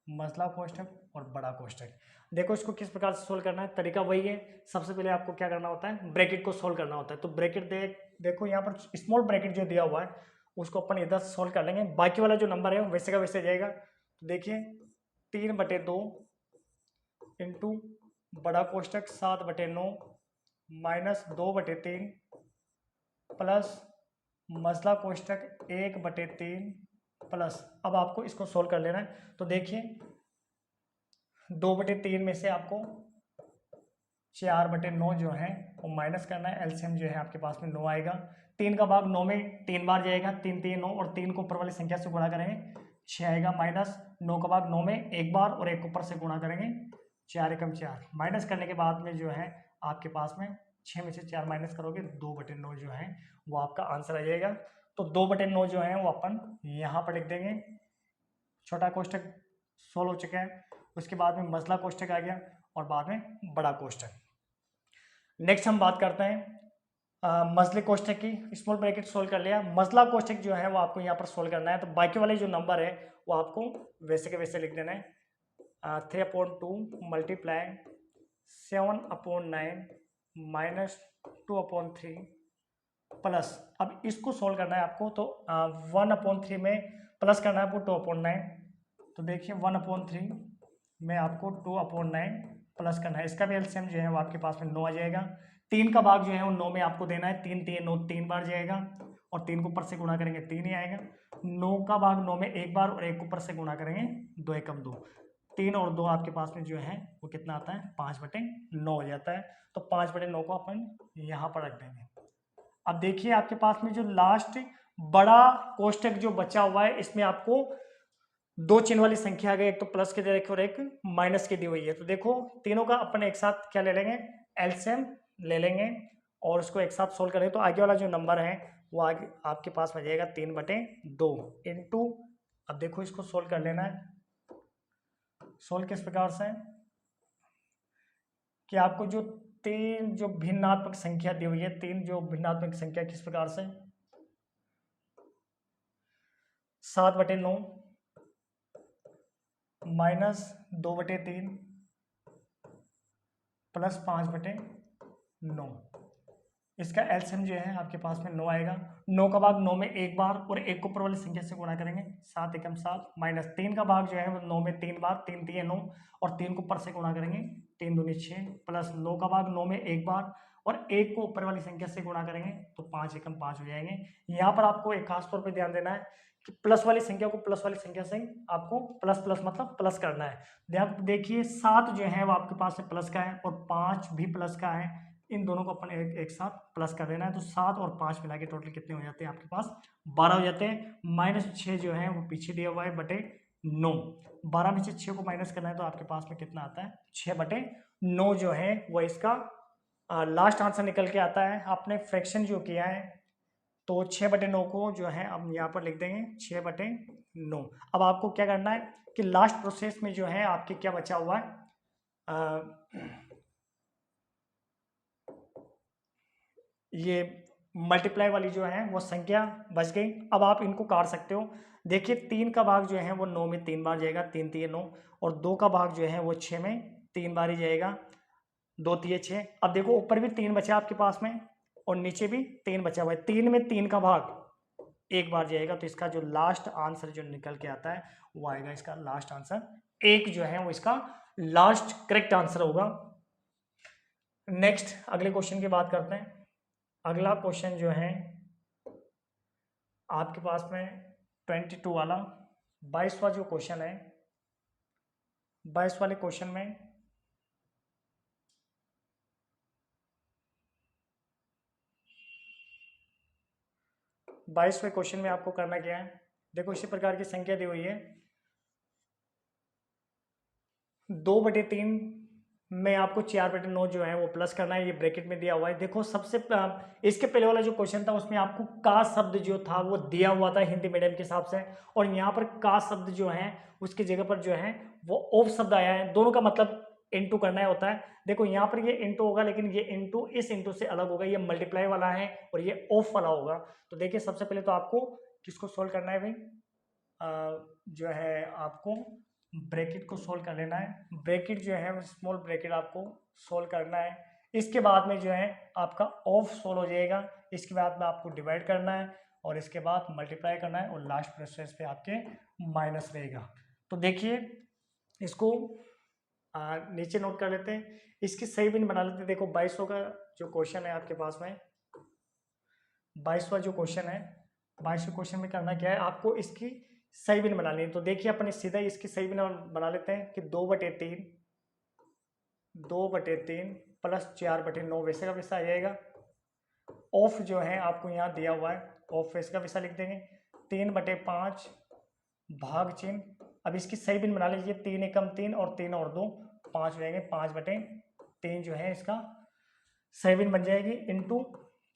मसला कोष्ठक और बड़ा कोष्ठक। देखो इसको किस प्रकार से सोल्व करना है, तरीका वही है। सबसे पहले आपको क्या करना होता है, ब्रैकेट को सोल्व करना होता है। तो ब्रैकेट देखो यहाँ पर स्मॉल ब्रैकेट जो दिया हुआ है उसको अपन इधर सोल्व कर लेंगे, बाकी वाला जो नंबर है वैसे का वैसे जाएगा। तो देखिए 3/2 इंटू बड़ा कोष्ठक 7/9 माइनस 2/3 प्लस मसला कोष्ठक 1/3 प्लस, अब आपको इसको सोल्व कर लेना है। तो देखिए 2/3 में से आपको 4/9 जो है वो माइनस करना है, एलसीएम जो है आपके पास में 9 आएगा। 3 का भाग 9 में 3 बार जाएगा, 3 3 9 और 3 को ऊपर वाली संख्या से गुणा करेंगे 6 आएगा, माइनस 9 का भाग 9 में एक बार और एक ऊपर से गुणा करेंगे 4 एकम 4। माइनस करने के बाद में जो है आपके पास में 6 में से 4 माइनस करोगे 2/9 जो है वो आपका आंसर आ जाएगा। तो 2/9 जो है वो अपन यहाँ पर लिख देंगे। छोटा कोष्ठक सोल्व हो चुका है, उसके बाद में मसला कोष्ठक आ गया और बाद में बड़ा कोष्ठक। नेक्स्ट हम बात करते हैं मसले कोष्ठक की। स्मॉल ब्रैकेट सोल्व कर लिया, मसला कोष्ठक जो है वो आपको यहाँ पर सोल्व करना है। तो बाकी वाले जो नंबर है वो आपको वैसे के वैसे लिख देना है। 3/2 मल्टीप्लाई 7/9 माइनस 2/3 प्लस, अब इसको सोल्व करना है आपको। तो 1/3 में प्लस करना है आपको 2/9। तो देखिए 1/3 में आपको 2/9 प्लस करना है, इसका भी एलसीएम जो है वो आपके पास में 9 आ जाएगा। 3 का भाग जो है वो 9 में आपको देना है, 3 3 9 3 बार जाएगा और 3 को ऊपर से गुणा करेंगे 3 ही आएगा। 9 का भाग 9 में एक बार और एक ऊपर से गुणा करेंगे 2 एकम 2। 3 और 2 आपके पास में जो है वो कितना आता है, 5/9 हो जाता है। तो 5/9 को अपन यहाँ पर रख देंगे। अब देखिए आपके पास में जो लास्ट बड़ा कोष्ठक जो बचा हुआ है इसमें आपको 2 चिन्ह वाली संख्या आ गई, एक तो प्लस की दे रखी और एक माइनस की दी हुई है। तो देखो तीनों का अपन एक साथ क्या ले लेंगे, एलसीएम ले लेंगे और उसको एक साथ सोल्व करें। तो आगे वाला जो नंबर है वो आगे आपके पास में जाएगा 3/2 इंटू, अब देखो इसको सोल्व कर लेना है। सोल्व किस प्रकार से कि आपको जो 3 जो भिन्नात्मक संख्या दी हुई है, 3 जो भिन्नात्मक संख्या किस प्रकार से, 7/9 माइनस 2/3 प्लस 5/9, इसका एलसीएम जो है आपके पास में 9 आएगा। 9 का भाग 9 में एक बार और एक ऊपर वाली संख्या से गुणा करेंगे 7 एकम 7 माइनस 3 का भाग जो है वो 9 में 3 बार, 3 3 9 और 3 को ऊपर से गुणा करेंगे 3 दूनी 6 प्लस 9 का भाग 9 में एक बार और एक को ऊपर वाली संख्या से गुणा करेंगे तो 5 एकम 5 हो जाएंगे। यहाँ पर आपको एक खास तौर पर ध्यान देना है कि प्लस वाली संख्या को प्लस वाली संख्या से आपको प्लस प्लस मतलब प्लस करना है। देखिए 7 जो है वो आपके पास में प्लस का है और 5 भी प्लस का है, इन दोनों को अपन एक साथ प्लस कर देना है। तो 7 और 5 मिला के टोटल कितने हो जाते हैं आपके पास, 12 हो जाते हैं। माइनस 6 जो है वो पीछे दिया हुआ है /9, 12 में से 6 को माइनस करना है तो आपके पास में कितना आता है, 6/9 जो है वो इसका लास्ट आंसर निकल के आता है। आपने फ्रैक्शन जो किया है तो 6/9 को जो है हम यहाँ पर लिख देंगे 6/9। अब आपको क्या करना है कि लास्ट प्रोसेस में जो है आपके क्या बचा हुआ है, ये मल्टीप्लाई वाली जो है वो संख्या बच गई। अब आप इनको काट सकते हो। देखिए 3 का भाग जो है वो 9 में 3 बार जाएगा, 3 3 9 और 2 का भाग जो है वो 6 में 3 बार ही जाएगा, 2 3 6। अब देखो ऊपर भी 3 बचा आपके पास में और नीचे भी 3 बचा हुआ है, 3 में 3 का भाग एक बार जाएगा तो इसका जो लास्ट आंसर जो निकल के आता है वो आएगा, इसका लास्ट आंसर 1 जो है वो इसका लास्ट करेक्ट आंसर होगा। नेक्स्ट अगले क्वेश्चन की बात करते हैं। अगला क्वेश्चन जो है आपके पास में 22 वाला 22वां जो क्वेश्चन है, 22 वाले क्वेश्चन में 22वें क्वेश्चन में आपको करना क्या है, देखो इसी प्रकार की संख्या दी हुई है 2/3 में आपको 4/9 जो है वो प्लस करना है, ये ब्रैकेट में दिया हुआ है। देखो सबसे इसके पहले वाला जो क्वेश्चन था उसमें आपको का शब्द जो था वो दिया हुआ था हिंदी मीडियम के हिसाब से, और यहाँ पर का शब्द जो है उसकी जगह पर जो है वो ऑफ शब्द आया है। दोनों का मतलब इंटू करना होता है। देखो यहाँ पर ये इंटू होगा, लेकिन ये इंटू इस इंटू से अलग होगा, ये मल्टीप्लाई वाला है और ये ऑफ वाला होगा। तो देखिए सबसे पहले तो आपको किसको सोल्व करना है भाई, जो है आपको ब्रैकेट को सोल्व कर लेना है। ब्रैकेट जो है स्मॉल ब्रैकेट आपको सोल्व करना है। इसके बाद में जो है आपका ऑफ सोल्व हो जाएगा। इसके बाद में आपको डिवाइड करना है और इसके बाद मल्टीप्लाई करना है और लास्ट प्रोसेस पे आपके माइनस रहेगा। तो देखिए इसको नीचे नोट कर लेते हैं, इसकी सही बिन बना लेते हैं। देखो 2200 का जो क्वेश्चन है आपके पास में, 22वां जो क्वेश्चन है, 22वें क्वेश्चन में करना क्या है, आपको इसकी सही बिन बना लेनी। तो देखिए अपन सीधा इसकी सही बिन बना लेते हैं कि 2/3 प्लस 4/9 वैसे का वैसा आ जाएगा। ऑफ जो है आपको यहाँ दिया हुआ है, ऑफ वैसे का वैसा लिख देंगे। 3/5 भाग चिन्ह, अब इसकी सही बिन बना लीजिए, 3 एकम 3 और 3 और 2 5 हो जाएंगे, 5/3 जो है इसका सही बिन बन जाएगी। इंटू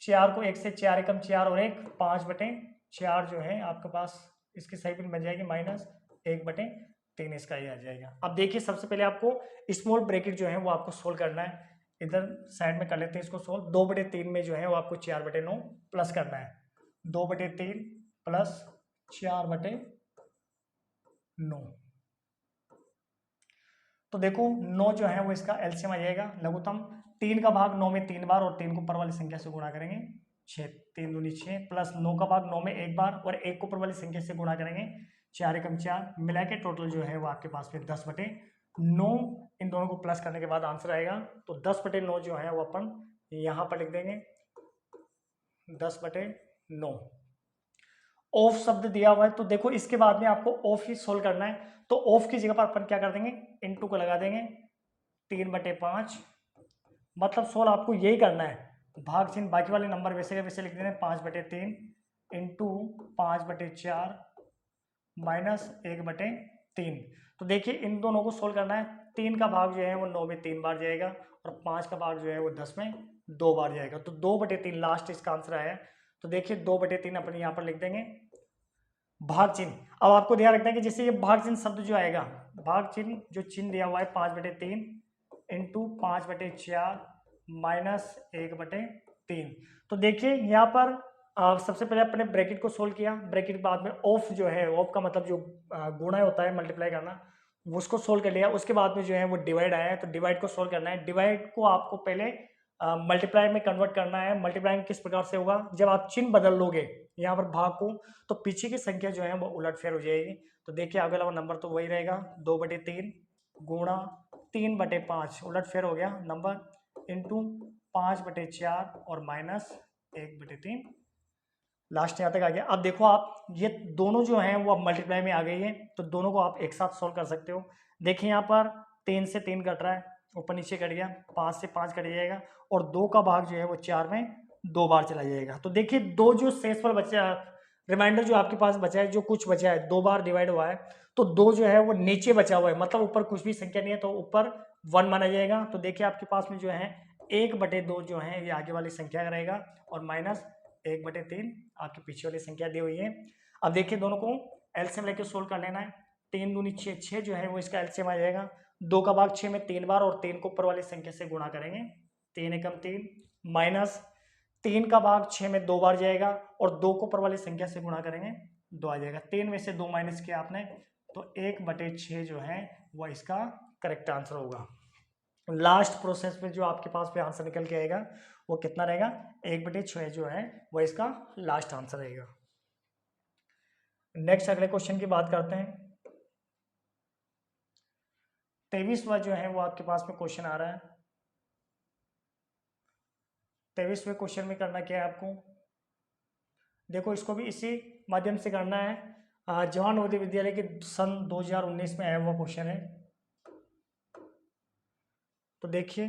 4 को 1 से 4 एकम 4 और 1 5/4 जो है आपके पास इसकी सही बिन बन जाएगी, माइनस 1/3 इसका ये आ जाएगा। अब देखिए सबसे पहले आपको स्मॉल ब्रैकेट जो है वो आपको सोल्व करना है। इधर साइड में कर लेते हैं इसको सोल्व। 2/3 में जो है वो आपको 4/9 प्लस करना है। 2/3 प्लस 4/9, तो देखो 9 जो है वो इसका एलसीएम आ जाएगा लघुत्तम। 3 का भाग 9 में 3 बार और 3 को ऊपर वाली संख्या से गुणा करेंगे 6, 3 दूनी 6, प्लस 9 का भाग 9 में 1 बार और 1 को ऊपर वाली संख्या से गुणा करेंगे 4 एकम 4, मिला के टोटल जो है वो आपके पास में 10/9। इन दोनों को प्लस करने के बाद आंसर आएगा। तो 10/9 जो है वो अपन यहाँ पर लिख देंगे 10/9। ऑफ शब्द दिया हुआ है, तो देखो इसके बाद में आपको ऑफ ही सोल्व करना है। तो ऑफ की जगह पर अपन क्या कर देंगे, इनटू को लगा देंगे 3/5, मतलब सोल्व आपको यही करना है। भाग चिन्ह बाकी वाले नंबर वैसे के वैसे लिख देंगे, 5/3 इंटू 5/4 माइनस 1/3। तो देखिए इन दोनों को सोल्व करना है। 3 का भाग जो है वो 9 में 3 बार जाएगा और 5 का भाग जो है वो 10 में 2 बार जाएगा। तो 2/3 लास्ट इसका आंसर आया। तो देखिए 2/3 अपन यहाँ पर लिख देंगे। भाग चिन्ह, अब आपको ध्यान रखना है कि जैसे ये भाग चिन्ह शब्द जो आएगा, भाग चिन्ह जो चिन्ह दिया हुआ है 5/3 इंटू 5/4 माइनस 1/3। तो देखिए यहाँ पर सबसे पहले अपने ब्रैकेट को सोल्व किया, ब्रैकेट के बाद में ऑफ जो है, ऑफ का मतलब जो गुणा होता है मल्टीप्लाई करना, उसको सोल्व कर लिया। उसके बाद में जो है वो डिवाइड आया है, तो डिवाइड को सोल्व करना है। डिवाइड को आपको पहले मल्टीप्लाई में कन्वर्ट करना है। मल्टीप्लाई किस प्रकार से होगा, जब आप चिन्ह बदल लोगे यहाँ पर भाग को, तो पीछे की संख्या जो है वो उलटफेर हो जाएगी। तो देखिए आगे वाला नंबर तो वही रहेगा, 2/3 गुणा 3/5 उलटफेर हो गया नंबर, इंटू 5/4 और माइनस 1/3। लास्ट यहाँ तक आ गया। अब देखो आप ये दोनों जो हैं वो अब मल्टीप्लाई में आ गई है, तो दोनों को आप एक साथ सोल्व कर सकते हो। देखिए यहाँ पर 3 से 3 कट रहा है, ऊपर नीचे कट गया, 5 से 5 कट जाएगा और 2 का भाग जो है वो 4 में 2 बार चला जाएगा। तो देखिए दो जो शेष पर बचा, रिमाइंडर जो आपके पास बचा है, जो कुछ बचा है 2 बार डिवाइड हुआ है, तो 2 जो है वो नीचे बचा हुआ है, मतलब ऊपर कुछ भी संख्या नहीं है, तो ऊपर 1 माना जाएगा। तो देखिए आपके पास में जो है 1/2 जो है ये आगे वाली संख्या का रहेगा और माइनस 1/3 आपके पीछे वाली संख्या दी हुई है। अब देखिए दोनों को एलसीएम लेके सोल्व कर लेना है। 3 दूनी 6, 6 जो है वो इसका एलसीएम आ जाएगा। 2 का भाग 6 में 3 बार और 3 को ऊपर वाली संख्या से गुणा करेंगे, 3 एकम 3, माइनस 3 का भाग 6 में 2 बार जाएगा और 2 को ऊपर वाली संख्या से गुणा करेंगे 2 आ जाएगा। 3 में से 2 माइनस किया आपने, तो 1/6 जो है वह इसका करेक्ट आंसर होगा। लास्ट प्रोसेस में जो आपके पास पे आंसर निकल के आएगा वो कितना रहेगा, 1/6 जो है वो इसका लास्ट आंसर रहेगा। नेक्स्ट अगले क्वेश्चन की बात करते हैं। 23वां जो है वो आपके पास में क्वेश्चन आ रहा है। 23वें क्वेश्चन में करना क्या है आपको, देखो इसको भी इसी माध्यम से करना है। जवाहर नवोदय विद्यालय के सन 2019 में आया हुआ क्वेश्चन है। तो देखिए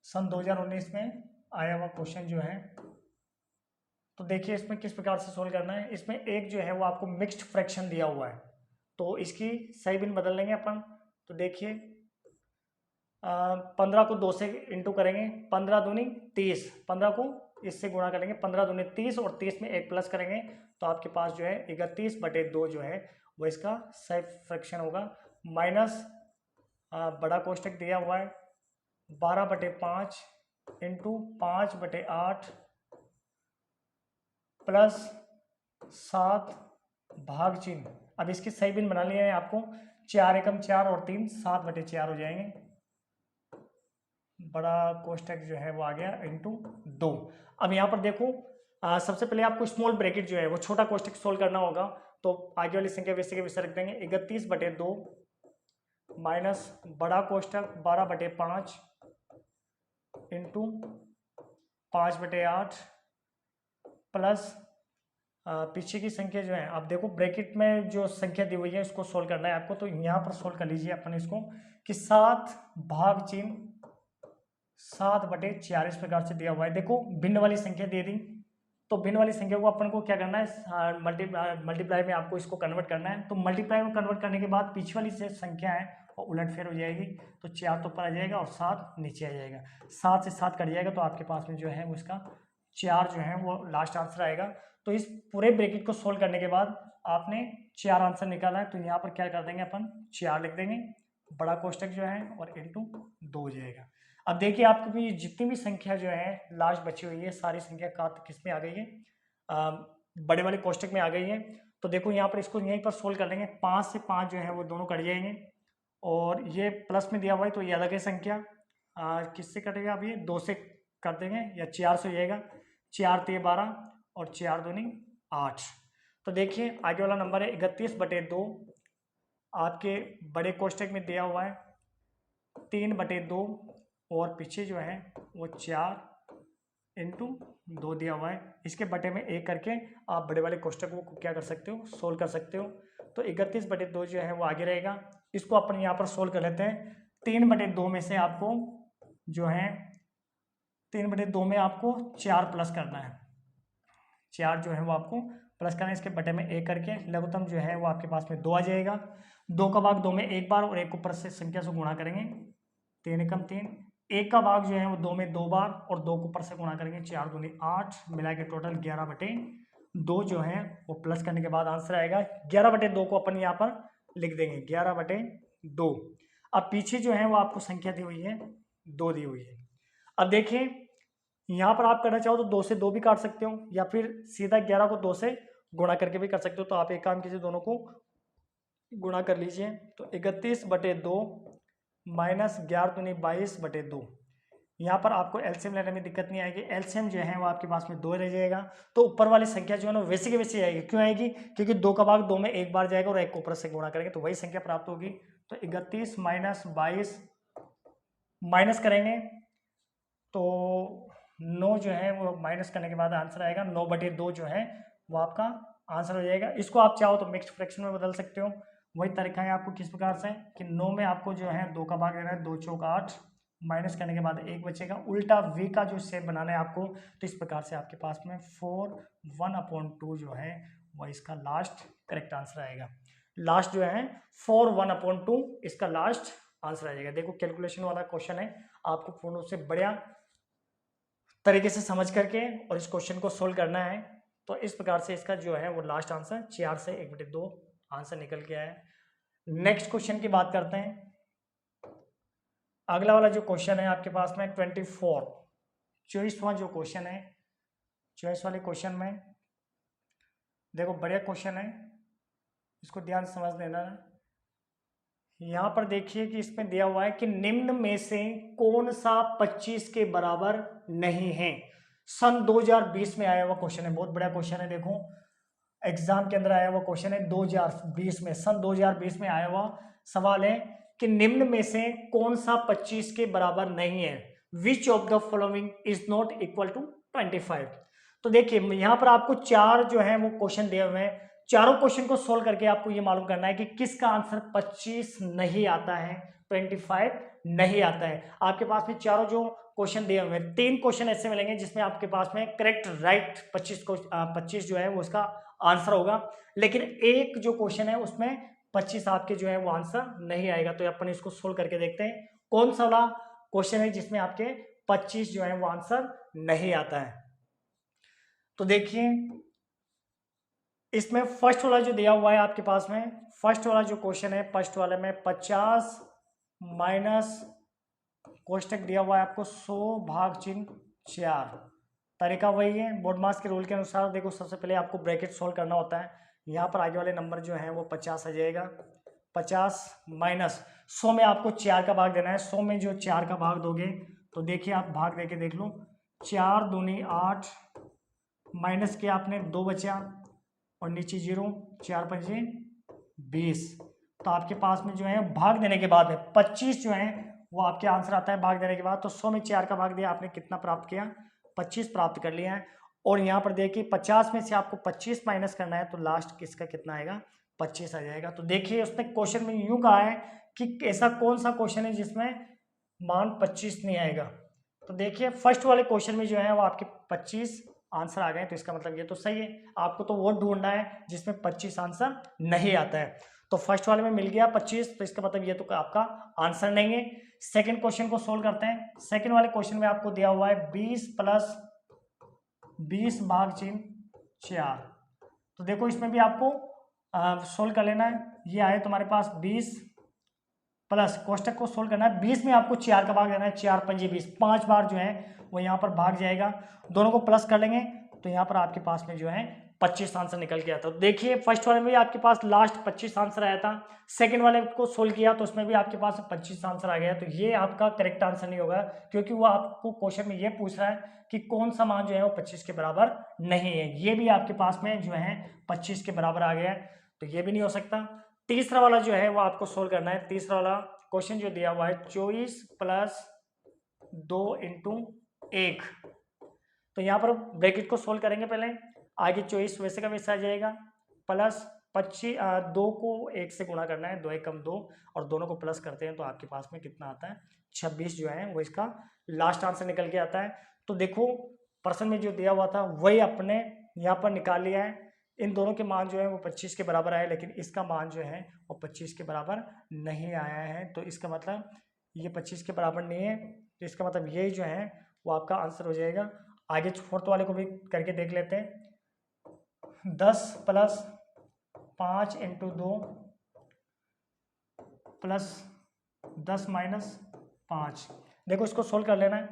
सन 2019 में आया हुआ क्वेश्चन जो है, तो देखिए इसमें किस प्रकार से सोल्व करना है। इसमें एक जो है वो आपको मिक्स्ड फ्रैक्शन दिया हुआ है, तो इसकी सही बिन बदल लेंगे अपन। तो देखिए 15 को 2 से इंटू करेंगे, 15 दूनी 30, 15 को इससे गुणा करेंगे, 15 दूनी 30 और 30 में 1 प्लस करेंगे, तो आपके पास जो है 31/2 जो है वो इसका सही फ्रैक्शन होगा, माइनस बड़ा कोष्टक दिया हुआ है 12/5 इंटू 5/8 प्लस 7 भाग चिन्ह। अब इसकी सही बिन बना लिया है आपको, 4 एकम 4 और 3 7/4 हो जाएंगे। बड़ा कोष्टक जो है वो आ गया इंटू 2। अब यहाँ पर देखो सबसे पहले आपको स्मॉल ब्रैकेट जो है वो छोटा कोष्टक सोल्व करना होगा, तो आगे वाली संख्या वैसे के वैसे रख देंगे। 31/2 माइनस बड़ा कोष्टक 12/5 इंटू 5/8 प्लस पीछे की संख्या जो है, अब देखो ब्रैकेट में जो संख्या दी हुई है इसको सोल्व करना है आपको, तो यहाँ पर सोल्व कर लीजिए अपन इसको कि 7 भाग चिन्ह 7/4 इस प्रकार से दिया हुआ है। देखो भिन्न वाली संख्या दे दी, तो भिन्न वाली संख्या को अपन को क्या करना है, मल्टीप्लाई में आपको इसको कन्वर्ट करना है। तो मल्टीप्लाई में कन्वर्ट करने के बाद पीछे वाली से संख्या है वो उलटफेर हो जाएगी, तो 4 तो ऊपर आ जाएगा और 7 नीचे आ जाएगा। 7 से 7 कट जाएगा, तो आपके पास में जो है वो इसका 4 जो है वो लास्ट आंसर आएगा। तो इस पूरे ब्रैकेट को सोल्व करने के बाद आपने 4 आंसर निकाला है, तो यहाँ पर क्या कर देंगे अपन 4 लिख देंगे, बड़ा कोष्टक जो है और इंटू 2 हो जाएगा। अब देखिए आपकी भी जितनी भी संख्या जो है लास्ट बची हुई है सारी संख्या का किस में आ गई है, बड़े वाले कोष्टक में आ गई है। तो देखो यहाँ पर इसको यहीं पर सोल्व कर लेंगे, 5 से 5 जो है वो दोनों कट जाएंगे, और ये प्लस में दिया हुआ है तो ये अलग है संख्या, किससे कटेगा, अब ये 2 से कर देंगे या 4 से हो जाएगा। 4 3 12 और 4 दूनी 8। तो देखिए आगे वाला नंबर है 31/2, आपके बड़े कोष्टक में दिया हुआ है 3/2 और पीछे जो है वो 4 इंटू 2 दिया हुआ है। इसके बटे में 1 करके आप बड़े वाले कोष्टक को क्या कर सकते हो, सोल्व कर सकते हो। तो 31/2 जो है वो आगे रहेगा, इसको अपन यहाँ पर सोल्व कर लेते हैं। 3/2 में से आपको जो है 3/2 में आपको 4 प्लस करना है, 4 जो है वो आपको प्लस करना है, इसके बटे में 1 करके लघुत्तम जो है वो आपके पास में 2 आ जाएगा। 2 का भाग 2 में एक बार और 1 ऊपर से संख्या से गुणा करेंगे, 3 एकम 3। 1 का भाग जो है वो 2 में 2 बार और 2 को ऊपर से गुणा करेंगे, 4 दूनी 8, मिला के टोटल 11/2 जो है वो प्लस करने के बाद आंसर आएगा। 11/2 को अपन यहाँ पर लिख देंगे 11/2। अब पीछे जो है वो आपको संख्या दी हुई है 2 दी हुई है। अब देखिए यहाँ पर आप करना चाहो तो 2 से 2 भी काट सकते हो, या फिर सीधा 11 को 2 से गुणा करके भी कर सकते हो। तो आप एक काम कीजिए, दोनों को गुणा कर लीजिए, तो 31/2 माइनस 11 दूनी 22/2। यहाँ पर आपको एलसीएम लेने में दिक्कत नहीं आएगी, एलसीएम जो है वो आपके पास में 2 रह जाएगा। तो ऊपर वाली संख्या जो है ना वैसे की वैसे आएगी, क्यों आएगी, क्योंकि 2 का भाग 2 में एक बार जाएगा और 1 को ऊपर से गुणा करेंगे तो वही संख्या प्राप्त होगी। तो 31 माइनस 22 माइनस करेंगे तो 9 जो है वो माइनस करने के बाद आंसर आएगा 9/2 जो है वो आपका आंसर हो जाएगा। इसको आप चाहो तो मिक्स्ड फ्रैक्शन में बदल सकते हो, वही तरीका है आपको किस प्रकार से कि 9 में आपको जो है 2 का भाग लेना है, 2 चौक 8, माइनस करने के बाद 1 बचेगा, उल्टा वी का जो शेप बनाना है आपको, तो इस प्रकार से आपके पास में 4 1/2 जो है वह इसका लास्ट करेक्ट आंसर आएगा। लास्ट जो है 4 1/2 इसका लास्ट आंसर आ जाएगा। देखो कैलकुलेशन वाला क्वेश्चन है, आपको पूर्ण रूप से बढ़िया तरीके से समझ करके और इस क्वेश्चन को सोल्व करना है। तो इस प्रकार से इसका जो है वो लास्ट आंसर 4 से 1/2 आंसर निकल के आया है। नेक्स्ट क्वेश्चन की बात करते हैं। अगला वाला जो क्वेश्चन है आपके पास में 24वां जो क्वेश्चन है, चॉइस वाले क्वेश्चन में देखो बढ़िया क्वेश्चन है, इसको ध्यान से समझ लेना। यहाँ पर देखिए कि इसमें दिया हुआ है कि निम्न में से कौन सा 25 के बराबर नहीं है। सन 2020 में आया हुआ क्वेश्चन है, बहुत बड़ा क्वेश्चन है। देखो एग्जाम के अंदर आया हुआ क्वेश्चन है 2020 में, सन 2020 में आया हुआ सवाल है कि निम्न में से कौन सा 25 के बराबर नहीं है। Which of the following is not equal to 25। तो देखिए यहाँ पर आपको 4 जो है वो क्वेश्चन दिए हुए हैं, चारों क्वेश्चन को सोल्व करके आपको ये मालूम करना है कि किसका आंसर 25 नहीं आता है, 25 नहीं आता है। आपके पास में चारों जो क्वेश्चन दिए हुए हैं, 3 क्वेश्चन ऐसे मिलेंगे जिसमें आपके पास में करेक्ट राइट 25 जो है वो उसका आंसर होगा, लेकिन एक जो क्वेश्चन है उसमें 25 आपके जो है वो आंसर नहीं आएगा। तो अपन इसको सोल्व करके देखते हैं कौन सा वाला क्वेश्चन है जिसमें आपके 25 जो है वो आंसर नहीं आता है। तो देखिए इसमें फर्स्ट वाला जो दिया हुआ है आपके पास में, फर्स्ट वाला जो क्वेश्चन है, फर्स्ट वाले में 50 माइनस कोष्टक दिया हुआ है आपको 100 भाग चिन्ह 4। तरीका वही है, बोर्ड मास के रूल के अनुसार। देखो सबसे पहले आपको ब्रैकेट सॉल्व करना होता है। यहाँ पर आगे वाले नंबर जो है वो 50 आ जाएगा। 50 माइनस 100 में आपको 4 का भाग देना है। 100 में जो 4 का भाग दोगे तो देखिए आप भाग दे के देख लो, 4 दूनी 8 माइनस किया आपने 2 बचा और नीचे 0, 4 पंजे 20। तो आपके पास में जो है भाग देने के बाद में 25 जो है वो आपके आंसर आता है भाग देने के बाद। तो 100 में 4 का भाग दिया आपने, कितना प्राप्त किया? 25 प्राप्त कर लिया है। और यहाँ पर देखिए 50 में से आपको 25 माइनस करना है तो लास्ट किसका कितना आएगा? 25 आ जाएगा। तो देखिए उसने क्वेश्चन में यूं कहा है कि ऐसा कौन सा क्वेश्चन है जिसमें मान 25 नहीं आएगा। तो देखिए फर्स्ट वाले क्वेश्चन में जो है वो आपके 25 आंसर आ गए, तो इसका मतलब ये तो सही है। आपको तो वो ढूंढना है जिसमें 25 आंसर नहीं आता है। तो फर्स्ट वाले में मिल गया 25, तो इसका मतलब ये तो आपका आंसर नहीं है। सेकंड क्वेश्चन को सोल्व करते हैं। सेकंड वाले क्वेश्चन में आपको दिया हुआ है 20 प्लस 20 भाग चिन्ह 4। तो देखो इसमें भी आपको सोल्व कर लेना है। ये आए तुम्हारे पास 20 प्लस कोष्टक को सोल्व करना है। 20 में आपको 4 का भाग देना है, 4 पंजे 20, 5 बार जो है वो यहाँ पर भाग जाएगा। दोनों को प्लस कर लेंगे तो यहाँ पर आपके पास में जो है 25 आंसर निकल के आता है। तो देखिए फर्स्ट वाले में भी आपके पास लास्ट 25 आंसर आया था। सेकंड वाले को सोल्व किया तो उसमें भी आपके पास 25 आंसर आ गया। तो ये आपका करेक्ट आंसर नहीं होगा, क्योंकि वो आपको क्वेश्चन में ये पूछ रहा है कि कौन सा मान जो है वो 25 के बराबर नहीं है। ये भी आपके पास में जो है 25 के बराबर आ गया है, तो ये भी नहीं हो सकता। तीसरा वाला जो है वो आपको सोल्व करना है। तीसरा वाला क्वेश्चन जो दिया हुआ है 24 प्लस 2 इंटू 1। तो यहाँ पर ब्रैकेट को सोल्व करेंगे पहले, आगे 24 वैसे का वैसे आ जाएगा, प्लस 25 2 को 1 से गुणा करना है, 2 1 कम 2, और दोनों को प्लस करते हैं तो आपके पास में कितना आता है? 26 जो है वो इसका लास्ट आंसर निकल के आता है। तो देखो प्रश्न में जो दिया हुआ था वही अपने यहाँ पर निकाल लिया है। इन दोनों के मान जो है वो 25 के बराबर आए, लेकिन इसका मान जो है वो 25 के बराबर नहीं आया है। तो इसका मतलब ये 25 के बराबर नहीं है, तो इसका मतलब यही जो है वो आपका आंसर हो जाएगा। आगे फोर्थ वाले को भी करके देख लेते हैं। 10 प्लस 5 इंटू 2 प्लस 10 माइनस 5। देखो इसको सोल्व कर लेना है।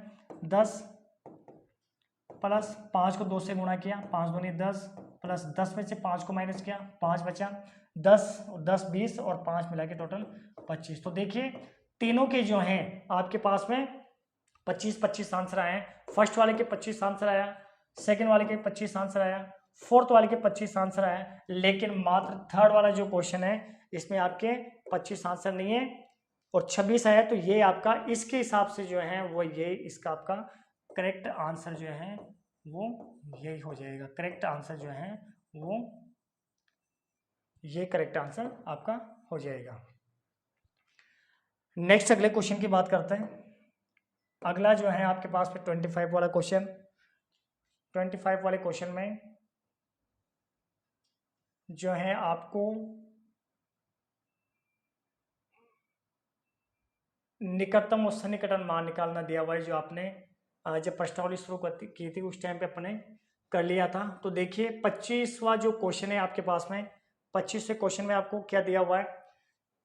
10 प्लस 5 को 2 से गुणा किया, 5 दूनी 10, प्लस 10 में से 5 को माइनस किया, 5 बचा, 10 और 10 20 और 5 मिला के टोटल 25। तो देखिए तीनों के जो हैं आपके पास में 25 आंसर आए हैं। फर्स्ट वाले के 25 आंसर आया, सेकंड वाले के 25 आंसर आया, फोर्थ वाले के 25 आंसर आया, लेकिन मात्र थर्ड वाला जो क्वेश्चन है इसमें आपके 25 आंसर नहीं है और 26 आया। तो ये आपका इसके हिसाब से जो है वो ये इसका आपका करेक्ट आंसर जो है वो यही हो जाएगा। करेक्ट आंसर जो है वो ये करेक्ट आंसर आपका हो जाएगा। नेक्स्ट अगले क्वेश्चन की बात करते हैं। अगला जो है आपके पास में 25 वाला क्वेश्चन। 25 वाले क्वेश्चन में जो है आपको निकटतम और सन्निकटन मान निकालना दिया हुआ है, जो आपने जब प्रश्नावली शुरू की थी उस टाइम पे अपने कर लिया था। तो देखिए 25वां जो क्वेश्चन है आपके पास में, 25वें क्वेश्चन में आपको क्या दिया हुआ है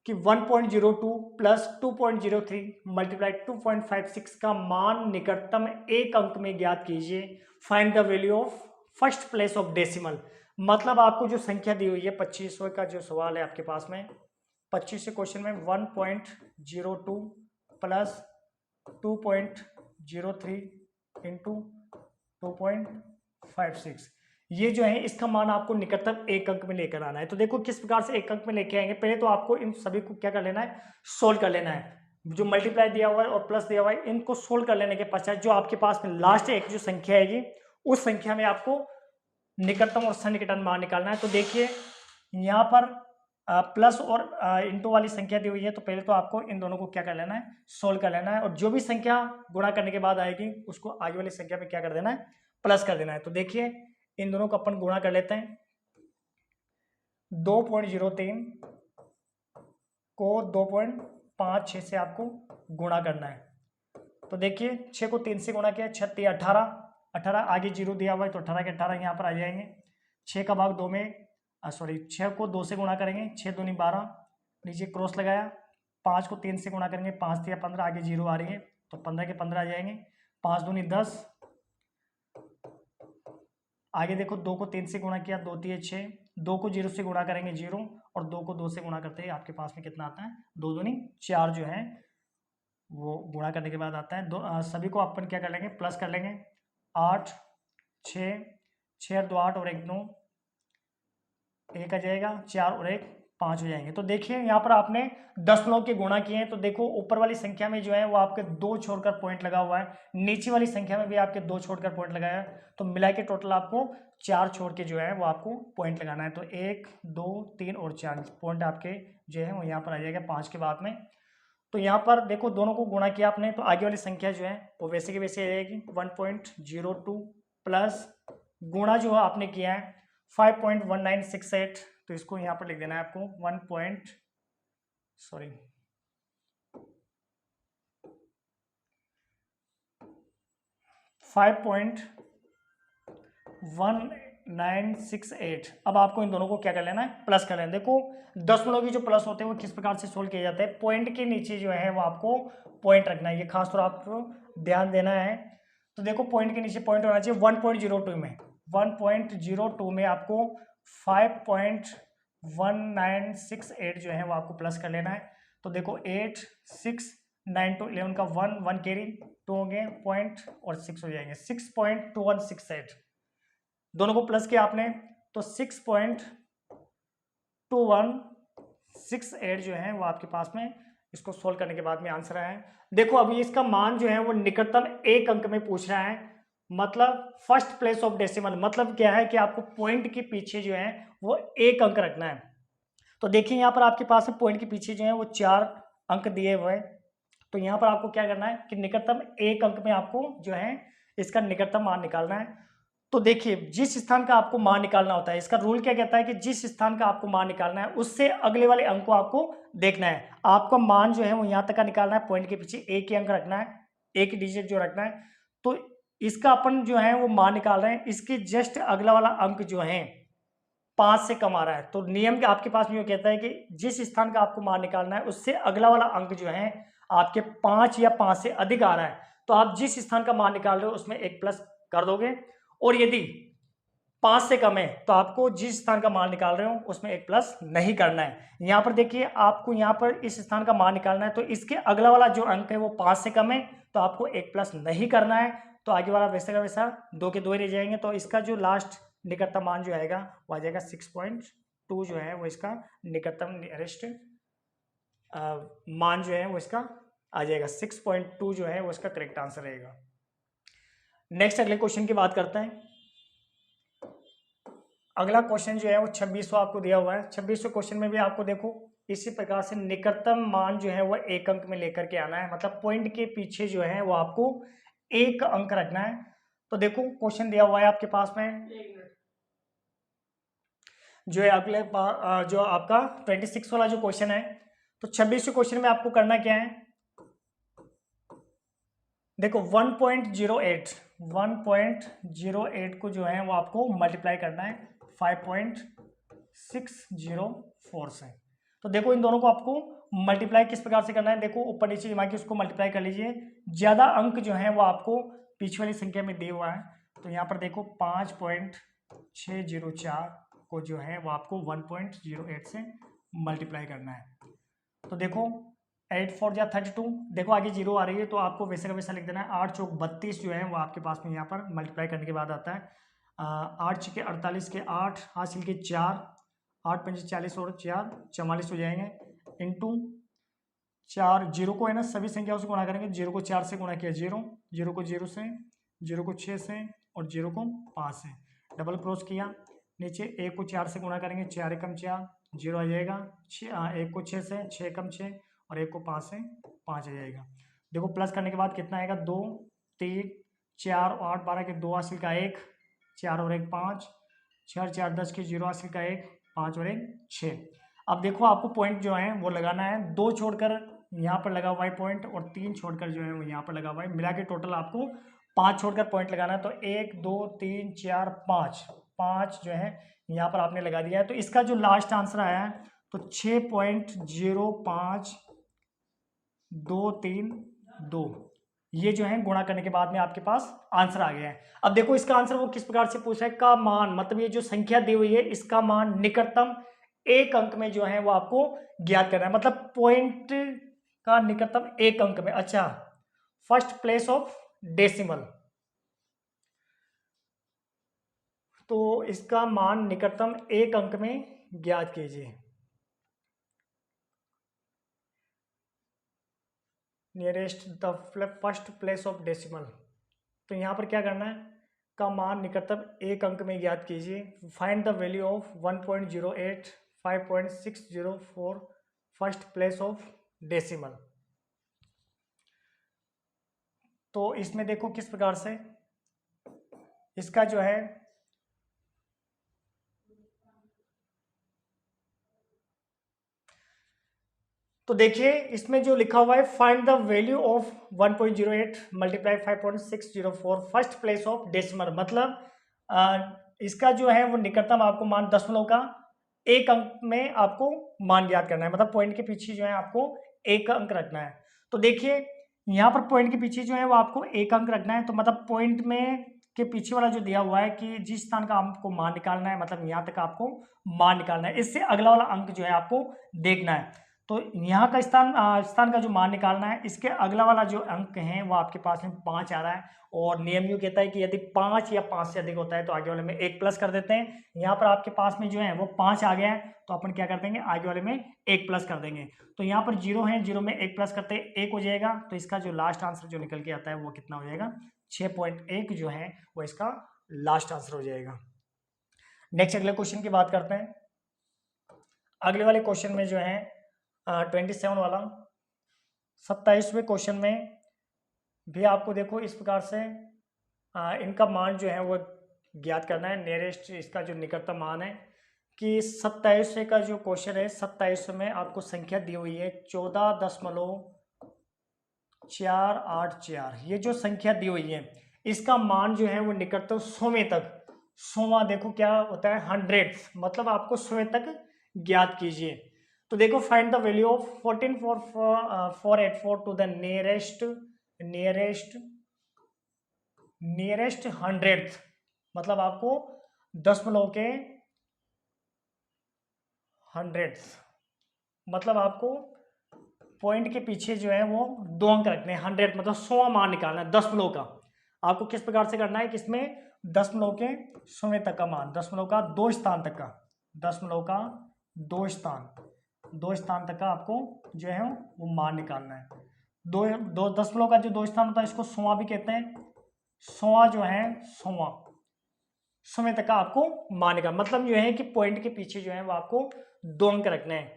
कि 1.02 प्लस 2.03 मल्टीप्लाई 2.56 का मान निकटतम एक अंक में ज्ञात कीजिए। Find the value of first place of decimal. मतलब आपको जो संख्या दी हुई है 25वें का जो सवाल है आपके पास में, 25वें क्वेश्चन में 1.02 प्लस 2.03 इंटू 2.56, ये जो है इसका मान आपको निकटतम एक अंक में लेकर आना है। तो देखो किस प्रकार से एक अंक में लेके आएंगे। पहले तो आपको इन सभी को क्या कर लेना है? सोल्व कर लेना है। जो मल्टीप्लाई दिया हुआ है और प्लस दिया हुआ है इनको सोल्व कर लेने के पश्चात जो आपके पास में लास्ट एक जो संख्या आएगी उस संख्या में आपको निकटतम और सन्निकटन मान निकालना है। तो देखिए यहाँ पर प्लस और इंटू वाली संख्या दी हुई है, तो पहले तो आपको इन दोनों को क्या कर लेना है? सोल्व कर लेना है, और जो भी संख्या गुणा करने के बाद आएगी उसको आगे वाली संख्या में क्या कर देना है? प्लस कर देना है। तो देखिए इन दोनों को अपन गुणा कर लेते हैं। 2.03 को 2.56 से आपको गुणा करना है। तो देखिए 6 को 3 से गुणा किया, 6 18, 18 आगे 0 दिया हुआ है तो 18 के 18 यहाँ पर आ जाएंगे। 6 का भाग 2 में 6 को 2 से गुणा करेंगे, 6 दूनी 12, नीचे क्रॉस लगाया, 5 को 3 से गुणा करेंगे, 5 या 15, आगे 0 आ रही है तो 15 के 15 आ जाएंगे, 5 दूनी 10, आगे देखो 2 को 3 से गुणा किया, 2 3 6, 2 को 0 से गुणा करेंगे 0, और 2 को 2 से गुणा करते हैं आपके पास में कितना आता है, 2 दूनी 4 जो है वो गुणा करने के बाद आता है। सभी को अपन क्या कर लेंगे, प्लस कर लेंगे, 8 6, 6 और 2 8 और 1 9, 1 आ जाएगा, 4 और 1 5 हो जाएंगे। तो देखिए यहाँ पर आपने दशमलव के गुणा किए हैं, तो देखो ऊपर वाली संख्या में जो है वो आपके 2 छोड़कर पॉइंट लगा हुआ है, नीचे वाली संख्या में भी आपके 2 छोड़कर पॉइंट लगाया है, तो मिला के टोटल आपको 4 छोड़ के जो है वो आपको पॉइंट लगाना है। तो 1 2 3 और 4 पॉइंट आपके जो है वो यहाँ पर आ जाएगा 5 के बाद में। तो यहाँ पर देखो दोनों को गुणा किया आपने, तो आगे वाली संख्या जो है वो वैसे की वैसे आ जाएगी, 1.02 प्लस गुणा जो आपने किया है 5.1968, तो इसको यहाँ पर लिख देना है आपको 5.1968। अब आपको इन दोनों को क्या कर लेना है, प्लस कर लेना है। देखो दशमलव की जो प्लस होते हैं वो किस प्रकार से सोल्व किए जाते हैं, पॉइंट के नीचे जो है वो आपको पॉइंट रखना है, ये खास तौर आपको ध्यान देना है। तो देखो पॉइंट के नीचे पॉइंट होना चाहिए 1.02 में, 1.02 में आपको 5.1968 जो है वो आपको प्लस कर लेना है। तो देखो 8 6 9 to 11 का 1 1 कैरी 2 हो गए पॉइंट और 6 हो जाएंगे, 6.2168 दोनों को प्लस किया आपने, तो 6.2168 जो है वो आपके पास में इसको सोल्व करने के बाद में आंसर आया है। देखो अभी इसका मान जो है वो निकटतम एक अंक में पूछ रहा है, मतलब फर्स्ट प्लेस ऑफ डेसिमल, मतलब क्या है कि आपको पॉइंट के पीछे जो है वो एक अंक रखना है। तो देखिए यहाँ पर आपके पास में पॉइंट के पीछे जो है वो 4 अंक दिए हुए हैं, तो यहाँ पर आपको क्या करना है कि निकटतम एक अंक में आपको जो है इसका निकटतम मान निकालना है। तो देखिए जिस स्थान का आपको मान निकालना होता है, इसका रूल क्या कहता है कि जिस स्थान का आपको मान निकालना है उससे अगले वाले अंक को आपको देखना है। आपका मान जो है वो यहाँ तक का निकालना है, पॉइंट के पीछे एक ही अंक रखना है, एक डिजिट जो रखना है। तो इसका अपन जो है वो मान निकाल रहे हैं, इसके जस्ट अगला वाला अंक जो है 5 से कम आ रहा है। तो नियम के आपके पास में ये कहता है कि जिस स्थान का आपको मान निकालना है उससे अगला वाला अंक जो है आपके 5 या 5 से अधिक आ रहा है, तो आप जिस स्थान का मान निकाल रहे हो उसमें एक प्लस कर दोगे, और यदि 5 से कम है तो आपको जिस स्थान का मान निकाल रहे हो उसमें एक प्लस नहीं करना है। यहाँ पर देखिए आपको यहाँ पर इस स्थान का मान निकालना है, तो इसके अगला वाला जो अंक है वो 5 से कम है तो आपको एक प्लस नहीं करना है, तो आगे वाला वैसे का वैसा 2 के 2 ही रह जाएंगे। तो इसका जो लास्ट निकटतम मान जो आएगा वो आ जाएगा 6.2 जो है वो इसका निकटतम नियरेस्ट मान जो है वो इसका आ जाएगा, 6.2 जो है वो इसका करेक्ट आंसर रहेगा। नेक्स्ट अगले क्वेश्चन की बात करते हैं। अगला क्वेश्चन जो है वो 26वां आपको दिया हुआ है। 26वें क्वेश्चन में भी आपको देखो इसी प्रकार से निकटतम मान जो है वो एक अंक में लेकर के आना है, मतलब पॉइंट के पीछे जो है वो आपको एक अंक रखना है। तो देखो क्वेश्चन दिया हुआ है आपके पास में जो है अगले जो आपका 26 वाला जो क्वेश्चन है, तो 26वें क्वेश्चन में आपको करना क्या है, देखो 1.08 को जो है वो आपको मल्टीप्लाई करना है 5.604 से। तो देखो इन दोनों को आपको मल्टीप्लाई किस प्रकार से करना है, देखो ऊपर नीचे जमा के उसको मल्टीप्लाई कर लीजिए, ज्यादा अंक जो है वो आपको पीछे वाली संख्या में दिया हुआ है। तो यहाँ पर देखो 5.604 को जो है वो आपको 1.08 से मल्टीप्लाई करना है। तो देखो 8 4 जा 32, देखो आगे 0 आ रही है तो आपको वैसे का वैसा लिख देना है। 8 चौक 32 जो है वो आपके पास में यहाँ पर मल्टीप्लाई करने के बाद आता है 8 छके 48 के 8 हासिल के 4, 8 पंजे 40 और 4 44 हो जाएंगे, इंटू 4 0 को है ना सभी संख्याओं से गुणा करेंगे, 0 को 4 से गुणा किया 0, 0 को 0 से, 0 को 6 से और 0 को 5 से, डबल क्रॉस किया, नीचे 1 को 4 से गुणा करेंगे, 4 एकम 4 0 आ जाएगा, 1 को 6 से 6 एकम 6 और 1 को 5 से 5 आ जाएगा। देखो प्लस करने के बाद कितना आएगा 2 3 4 8 12 के 2 हासिल का 1, 4 और 1 5, 4 4 10 के 0 हासिल का 1, 5 और 1 6। अब देखो आपको पॉइंट जो है वो लगाना है, 2 छोड़कर यहाँ पर लगा हुआ है पॉइंट और 3 छोड़कर जो है वो यहाँ पर लगा हुआ है, मिला के टोटल आपको 5 छोड़कर पॉइंट लगाना है। तो 1 2 3 4 5 जो है यहाँ पर आपने लगा दिया है। तो इसका जो लास्ट आंसर आया है तो 6.05 2 3 2, ये जो है गुणा करने के बाद में आपके पास आंसर आ गया है। अब देखो इसका आंसर वो किस प्रकार से पूछा है, का मान, मतलब ये जो संख्या दी हुई है इसका मान निकटतम एक अंक में जो है वो आपको ज्ञात करना है, मतलब पॉइंट का निकटतम एक अंक में। अच्छा, फर्स्ट प्लेस ऑफ डेसिमल, तो इसका मान निकटतम एक अंक में ज्ञात कीजिए। Nearest the first place of decimal, तो यहाँ पर क्या करना है, का मान निकटतम एक अंक में ज्ञात कीजिए। Find the value of 1.08 5.604 first place of decimal. तो इसमें देखो किस प्रकार से इसका जो है तो देखिए इसमें जो लिखा हुआ है find the value of 1.08 multiply 5.604 first place of decimal, मतलब इसका जो है वो निकटतम आपको मान दशमलव का एक अंक में आपको मान ज्ञात करना है, मतलब पॉइंट के पीछे जो है आपको एक अंक रखना है। तो देखिए यहाँ पर पॉइंट के पीछे जो है वो आपको एक अंक रखना है, तो मतलब पॉइंट में के पीछे वाला जो दिया हुआ है कि जिस स्थान का आपको मान निकालना है, मतलब यहाँ तक आपको मान निकालना है, इससे अगला वाला अंक जो है आपको देखना है। तो यहाँ का स्थान का जो मान निकालना है, इसके अगला वाला जो अंक है वो आपके पास में 5 आ रहा है, और नियम यूँ कहता है कि यदि 5 या 5 से अधिक होता है तो आगे वाले में 1 प्लस कर देते हैं। यहाँ पर आपके पास में जो है वो 5 आ गया है, तो अपन क्या कर देंगे, आगे वाले में 1 प्लस कर देंगे। तो यहाँ पर 0 है, 0 में 1 प्लस करते 1 हो जाएगा, तो इसका जो लास्ट आंसर जो निकल के आता है वो कितना हो जाएगा, 6.1 जो है वो इसका लास्ट आंसर हो जाएगा। नेक्स्ट अगले क्वेश्चन की बात करते हैं। अगले वाले क्वेश्चन में जो है 27 वाला 27वें क्वेश्चन में भी आपको देखो इस प्रकार से इनका मान जो है वो ज्ञात करना है। नियरेस्ट इसका जो निकटतम मान है कि 27वें का जो क्वेश्चन है, 27वें में आपको संख्या दी हुई है 14.484। ये जो संख्या दी हुई है इसका मान जो है वो निकटतम 100वें तक, 100वां देखो क्या होता है 100, मतलब आपको 100वें तक ज्ञात कीजिए। तो देखो find the value of 14.484 to the nearest 100th, मतलब आपको दशमलव के 100th, मतलब आपको पॉइंट के पीछे जो है वो 2 अंक रखने हैं। 100 मतलब 100वां मान निकालना है दशमलव का। आपको किस प्रकार से करना है कि इसमें दशमलव के 100वें तक का मान, दशमलव का 2 स्थान तक का, दशमलव का 2 स्थान तक का आपको जो है वो मान निकालना है। दो दशमलव का जो 2 स्थान होता है इसको 100वां भी कहते हैं। 100वां जो है 100वें तक का आपको मान निकालना, मतलब जो है कि पॉइंट के पीछे जो है वो आपको 2 अंक रखने हैं।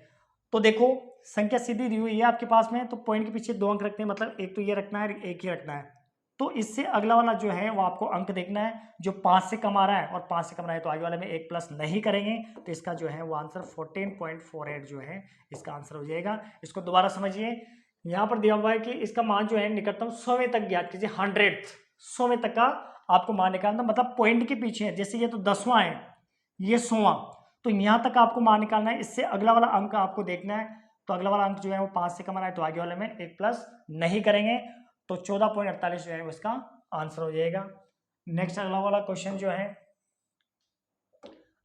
तो देखो संख्या सीधी दी हुई है आपके पास में, तो पॉइंट के पीछे 2 अंक रखते हैं, मतलब एक तो ये रखना है, एक ही रखना है। तो इससे अगला वाला जो है वो आपको अंक देखना है जो 5 से कम आ रहा है, और 5 से कम रहा है तो आगे वाले में 1 प्लस नहीं करेंगे, तो इसका जो है वो आंसर 14.48 जो है इसका आंसर हो जाएगा। इसको दोबारा समझिए, यहाँ पर दिया हुआ है कि इसका मान जो है निकटतम 100वें तक ज्ञात कीजिए। 100वें तक का आपको मान निकालना, मतलब पॉइंट के पीछे है, जैसे ये तो 10वां है, ये 100वां, तो यहाँ तक आपको मान निकालना है। इससे अगला वाला अंक आपको देखना है, तो अगला वाला अंक जो है वो 5 से कम आ रहा है तो आगे वाले में 1 प्लस नहीं करेंगे, तो 14.48 जो है उसका आंसर हो जाएगा। नेक्स्ट अगला वाला क्वेश्चन जो है,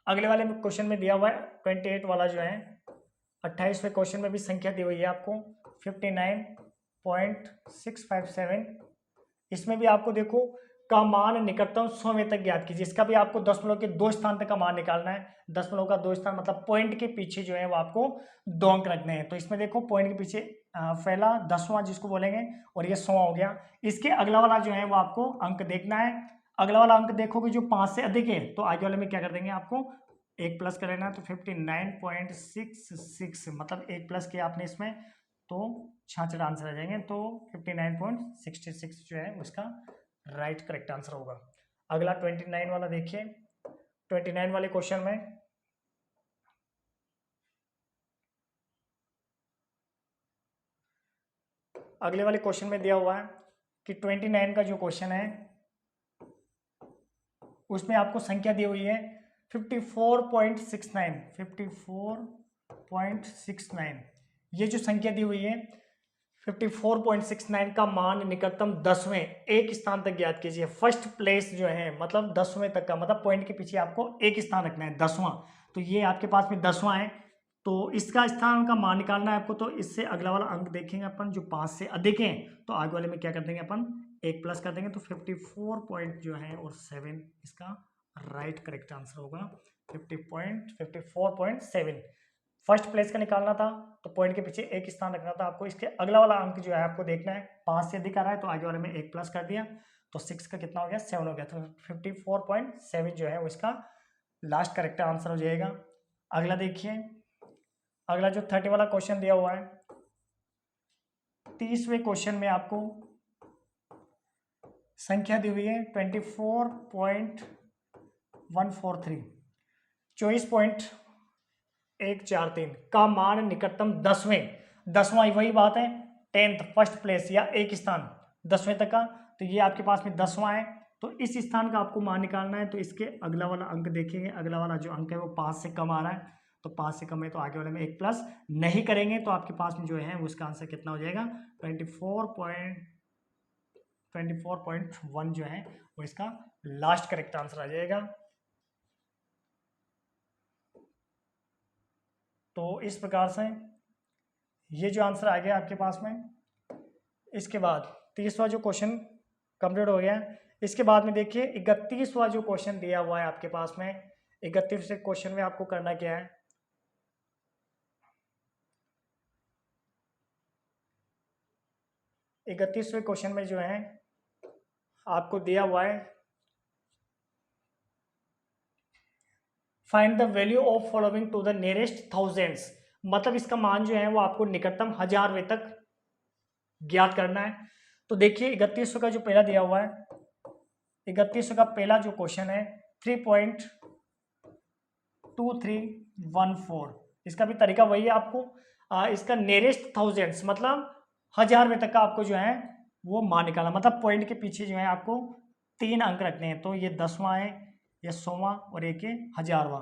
अगले वाले क्वेश्चन में दिया हुआ है 28 वाला जो है, 28वें क्वेश्चन में भी संख्या दी हुई है आपको 59.657। इसमें भी आपको देखो का मान निकटतम 100वें तक ज्ञात कीजिए। इसका भी आपको दशमलव के 2 स्थान तक का मान निकालना है। दशमलव का 2 स्थान मतलब पॉइंट के पीछे जो है वो आपको 2 अंक रखने हैं। तो इसमें देखो पॉइंट के पीछे पहला 10वां जिसको बोलेंगे, और ये 100वां हो गया। इसके अगला वाला जो है वो आपको अंक देखना है। अगला वाला अंक देखोगे जो 5 से अधिक है तो आगे वाले में क्या कर देंगे, आपको 1 प्लस कर लेना है। तो 59.66 मतलब 1 प्लस किया आपने इसमें तो 66 आंसर आ जाएंगे। तो 59.66 जो है उसका राइट करेक्ट आंसर होगा। अगला 29 वाला देखिए। 29 वाले क्वेश्चन में अगले वाले क्वेश्चन में दिया हुआ है कि 29 का जो क्वेश्चन है उसमें आपको संख्या दी हुई है 54.69। ये जो संख्या दी हुई है 54.69 का मान निकटतम 10वें एक स्थान तक ज्ञात कीजिए। फर्स्ट प्लेस जो है मतलब 10वें तक का, मतलब पॉइंट के पीछे आपको एक स्थान रखना है 10वां। तो ये आपके पास में 10वां है, तो इसका स्थान का मान निकालना है आपको। तो इससे अगला वाला अंक देखेंगे अपन, जो 5 से अधिक है तो आगे वाले में क्या कर देंगे अपन, एक प्लस कर देंगे। तो 54 पॉइंट जो है और 7 इसका राइट करेक्ट आंसर होगा। 54.7 फर्स्ट प्लेस का निकालना था, तो पॉइंट के पीछे एक स्थान रखना था आपको। इसके अगला वाला अंक जो है आपको देखना है, 5 से अधिक आ रहा है तो आगे वाले में एक प्लस कर दिया, तो 6 का कितना हो गया, 7 हो गया। तो 54.7 जो है वो इसका लास्ट करेक्ट आंसर हो जाएगा। अगला देखिए, अगला जो 30 वाला क्वेश्चन दिया हुआ है, 30वें क्वेश्चन में आपको संख्या दी हुई है 24.143, 24.143 का मान निकटतम 10वां वही बात है 10th फर्स्ट प्लेस या एक स्थान 10वें तक का, तो ये आपके पास में 10वां है। तो इस स्थान का आपको मान निकालना है। तो इसके अगला वाला अंक देखेंगे, अगला वाला जो अंक है वो 5 से कम आ रहा है, तो 5 से कम है तो आगे वाले में एक प्लस नहीं करेंगे, तो आपके पास में जो है उसका आंसर कितना हो जाएगा, 24.1 जो है वो इसका लास्ट करेक्ट आंसर आ जाएगा। तो इस प्रकार से ये जो आंसर आ गया आपके पास में। इसके बाद 30वां जो क्वेश्चन कंप्लीट हो गया। इसके बाद में देखिए 31वां जो क्वेश्चन दिया हुआ है आपके पास में, 31वें क्वेश्चन में आपको करना क्या है, 31वें क्वेश्चन में जो है आपको दिया हुआ है find the value of following to the nearest thousands, मतलब इसका मान जो है वो आपको निकटतम 1000वें तक ज्ञात करना है। तो देखिए 3100 का जो पहला दिया हुआ है, 3100 का पहला जो क्वेश्चन है 3.2314, इसका भी तरीका वही है आपको। इसका नियरेस्ट थाउजेंड्स मतलब 1000वें तक का आपको जो है वो मान निकालना, मतलब पॉइंट के पीछे जो है आपको 3 अंक रखने हैं। तो ये 10वां है, ये 100वां और एक ये 1000वां,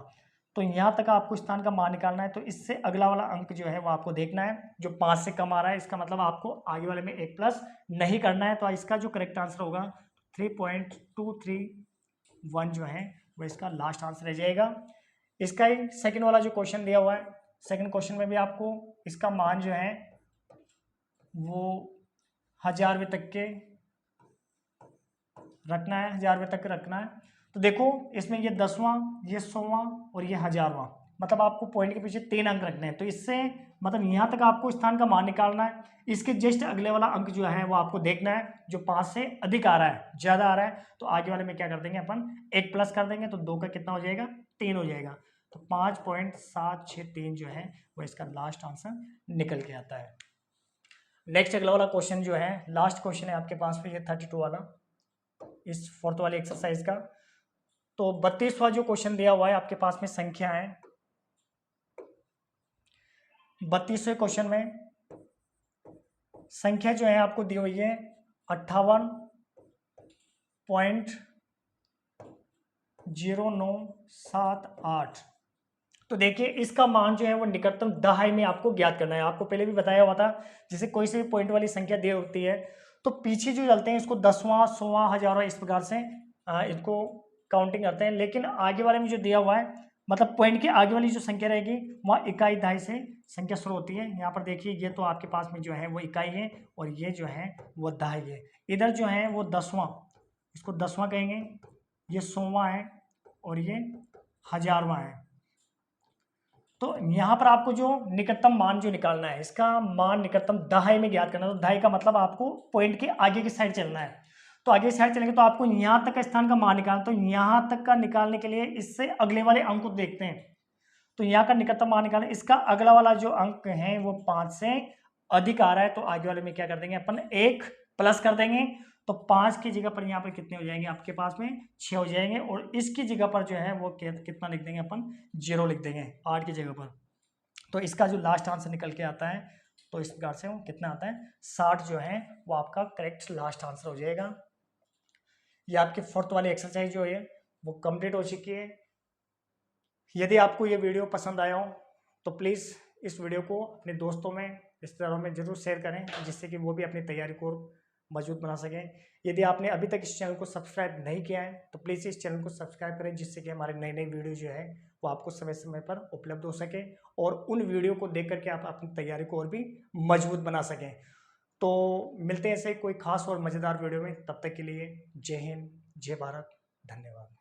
तो यहाँ तक आपको स्थान का मान निकालना है। तो इससे अगला वाला अंक जो है वो आपको देखना है, जो 5 से कम आ रहा है, इसका मतलब आपको आगे वाले में एक प्लस नहीं करना है। तो इसका जो करेक्ट आंसर होगा 3.231 जो है वो इसका लास्ट आंसर रह जाएगा। इसका ही सेकंड वाला जो क्वेश्चन दिया हुआ है, सेकंड क्वेश्चन में भी आपको इसका मान जो है वो 1000वें तक के रखना है, 1000वें तक रखना है। तो देखो इसमें ये 10वां, ये 100वां और ये 1000वां, मतलब आपको पॉइंट के पीछे 3 अंक रखने हैं। तो इससे मतलब यहाँ तक आपको स्थान का मान निकालना है। इसके जस्ट अगले वाला अंक जो है वो आपको देखना है, जो 5 से अधिक आ रहा है, ज़्यादा आ रहा है, तो आगे वाले में क्या कर देंगे अपन, एक प्लस कर देंगे, तो 2 का कितना हो जाएगा, 3 हो जाएगा। तो 5.763 जो है वो इसका लास्ट आंसर निकल के आता है। नेक्स्ट अगला वाला क्वेश्चन जो है लास्ट क्वेश्चन है आपके पास में, ये 32 वाला इस फोर्थ वाली एक्सरसाइज का। तो 32वां जो क्वेश्चन दिया हुआ है आपके पास में, संख्या है 32वें क्वेश्चन में संख्या जो है आपको दी हुई है 58.0978। तो देखिए इसका मान जो है वो निकटतम दहाई में आपको ज्ञात करना है। आपको पहले भी बताया हुआ था, जैसे कोई से भी पॉइंट वाली संख्या दी होती है तो पीछे जो चलते हैं इसको 10वां, 100वां, 1000वां इस प्रकार से इनको काउंटिंग करते हैं। लेकिन आगे वाले में जो दिया हुआ है, मतलब पॉइंट के आगे वाली जो संख्या रहेगी वहाँ इकाई दहाई से संख्या शुरू होती है। यहाँ पर देखिए ये तो आपके पास में जो है वो इकाई है और ये जो है वो दहाई है। इधर जो है वो 10वां, इसको 10वां कहेंगे, ये 100वां है और ये 1000वां है। तो यहाँ पर आपको जो निकटतम मान जो निकालना है, इसका मान निकटतम दहाई में ज्ञात करना है। तो दहाई का मतलब आपको पॉइंट के आगे की साइड चलना है। तो आगे साइड चलेंगे तो आपको यहाँ तक का स्थान का मान निकालना। तो यहाँ तक का निकालने के लिए इससे अगले वाले अंक को देखते हैं। तो यहाँ का निकटतम मान निकालना, इसका अगला वाला जो अंक है वो 5 से अधिक आ रहा है, तो आगे वाले में क्या कर देंगे अपन, एक प्लस कर देंगे। तो 5 की जगह पर यहाँ पर कितने हो जाएंगे आपके पास में, 6 हो जाएंगे, और इसकी जगह पर जो है वो कितना लिख देंगे अपन, 0 लिख देंगे 8 की जगह पर। तो इसका जो लास्ट आंसर निकल के आता है, तो इस प्रकार से वो कितना आता है, 60 जो है वो आपका करेक्ट लास्ट आंसर हो जाएगा। ये आपके फोर्थ वाली एक्सरसाइज जो है वो कंप्लीट हो चुकी है। यदि आपको ये वीडियो पसंद आया हो तो प्लीज़ इस वीडियो को अपने दोस्तों में रिश्तेदारों में जरूर शेयर करें, जिससे कि वो भी अपनी तैयारी को मजबूत बना सकें। यदि आपने अभी तक इस चैनल को सब्सक्राइब नहीं किया है तो प्लीज़ इस चैनल को सब्सक्राइब करें, जिससे कि हमारे नए नए वीडियो जो है वो आपको समय समय पर उपलब्ध हो सके और उन वीडियो को देख करके आप अपनी तैयारी को और भी मजबूत बना सकें। तो मिलते हैं ऐसे कोई खास और मज़ेदार वीडियो में, तब तक के लिए जय हिंद, जय भारत, धन्यवाद।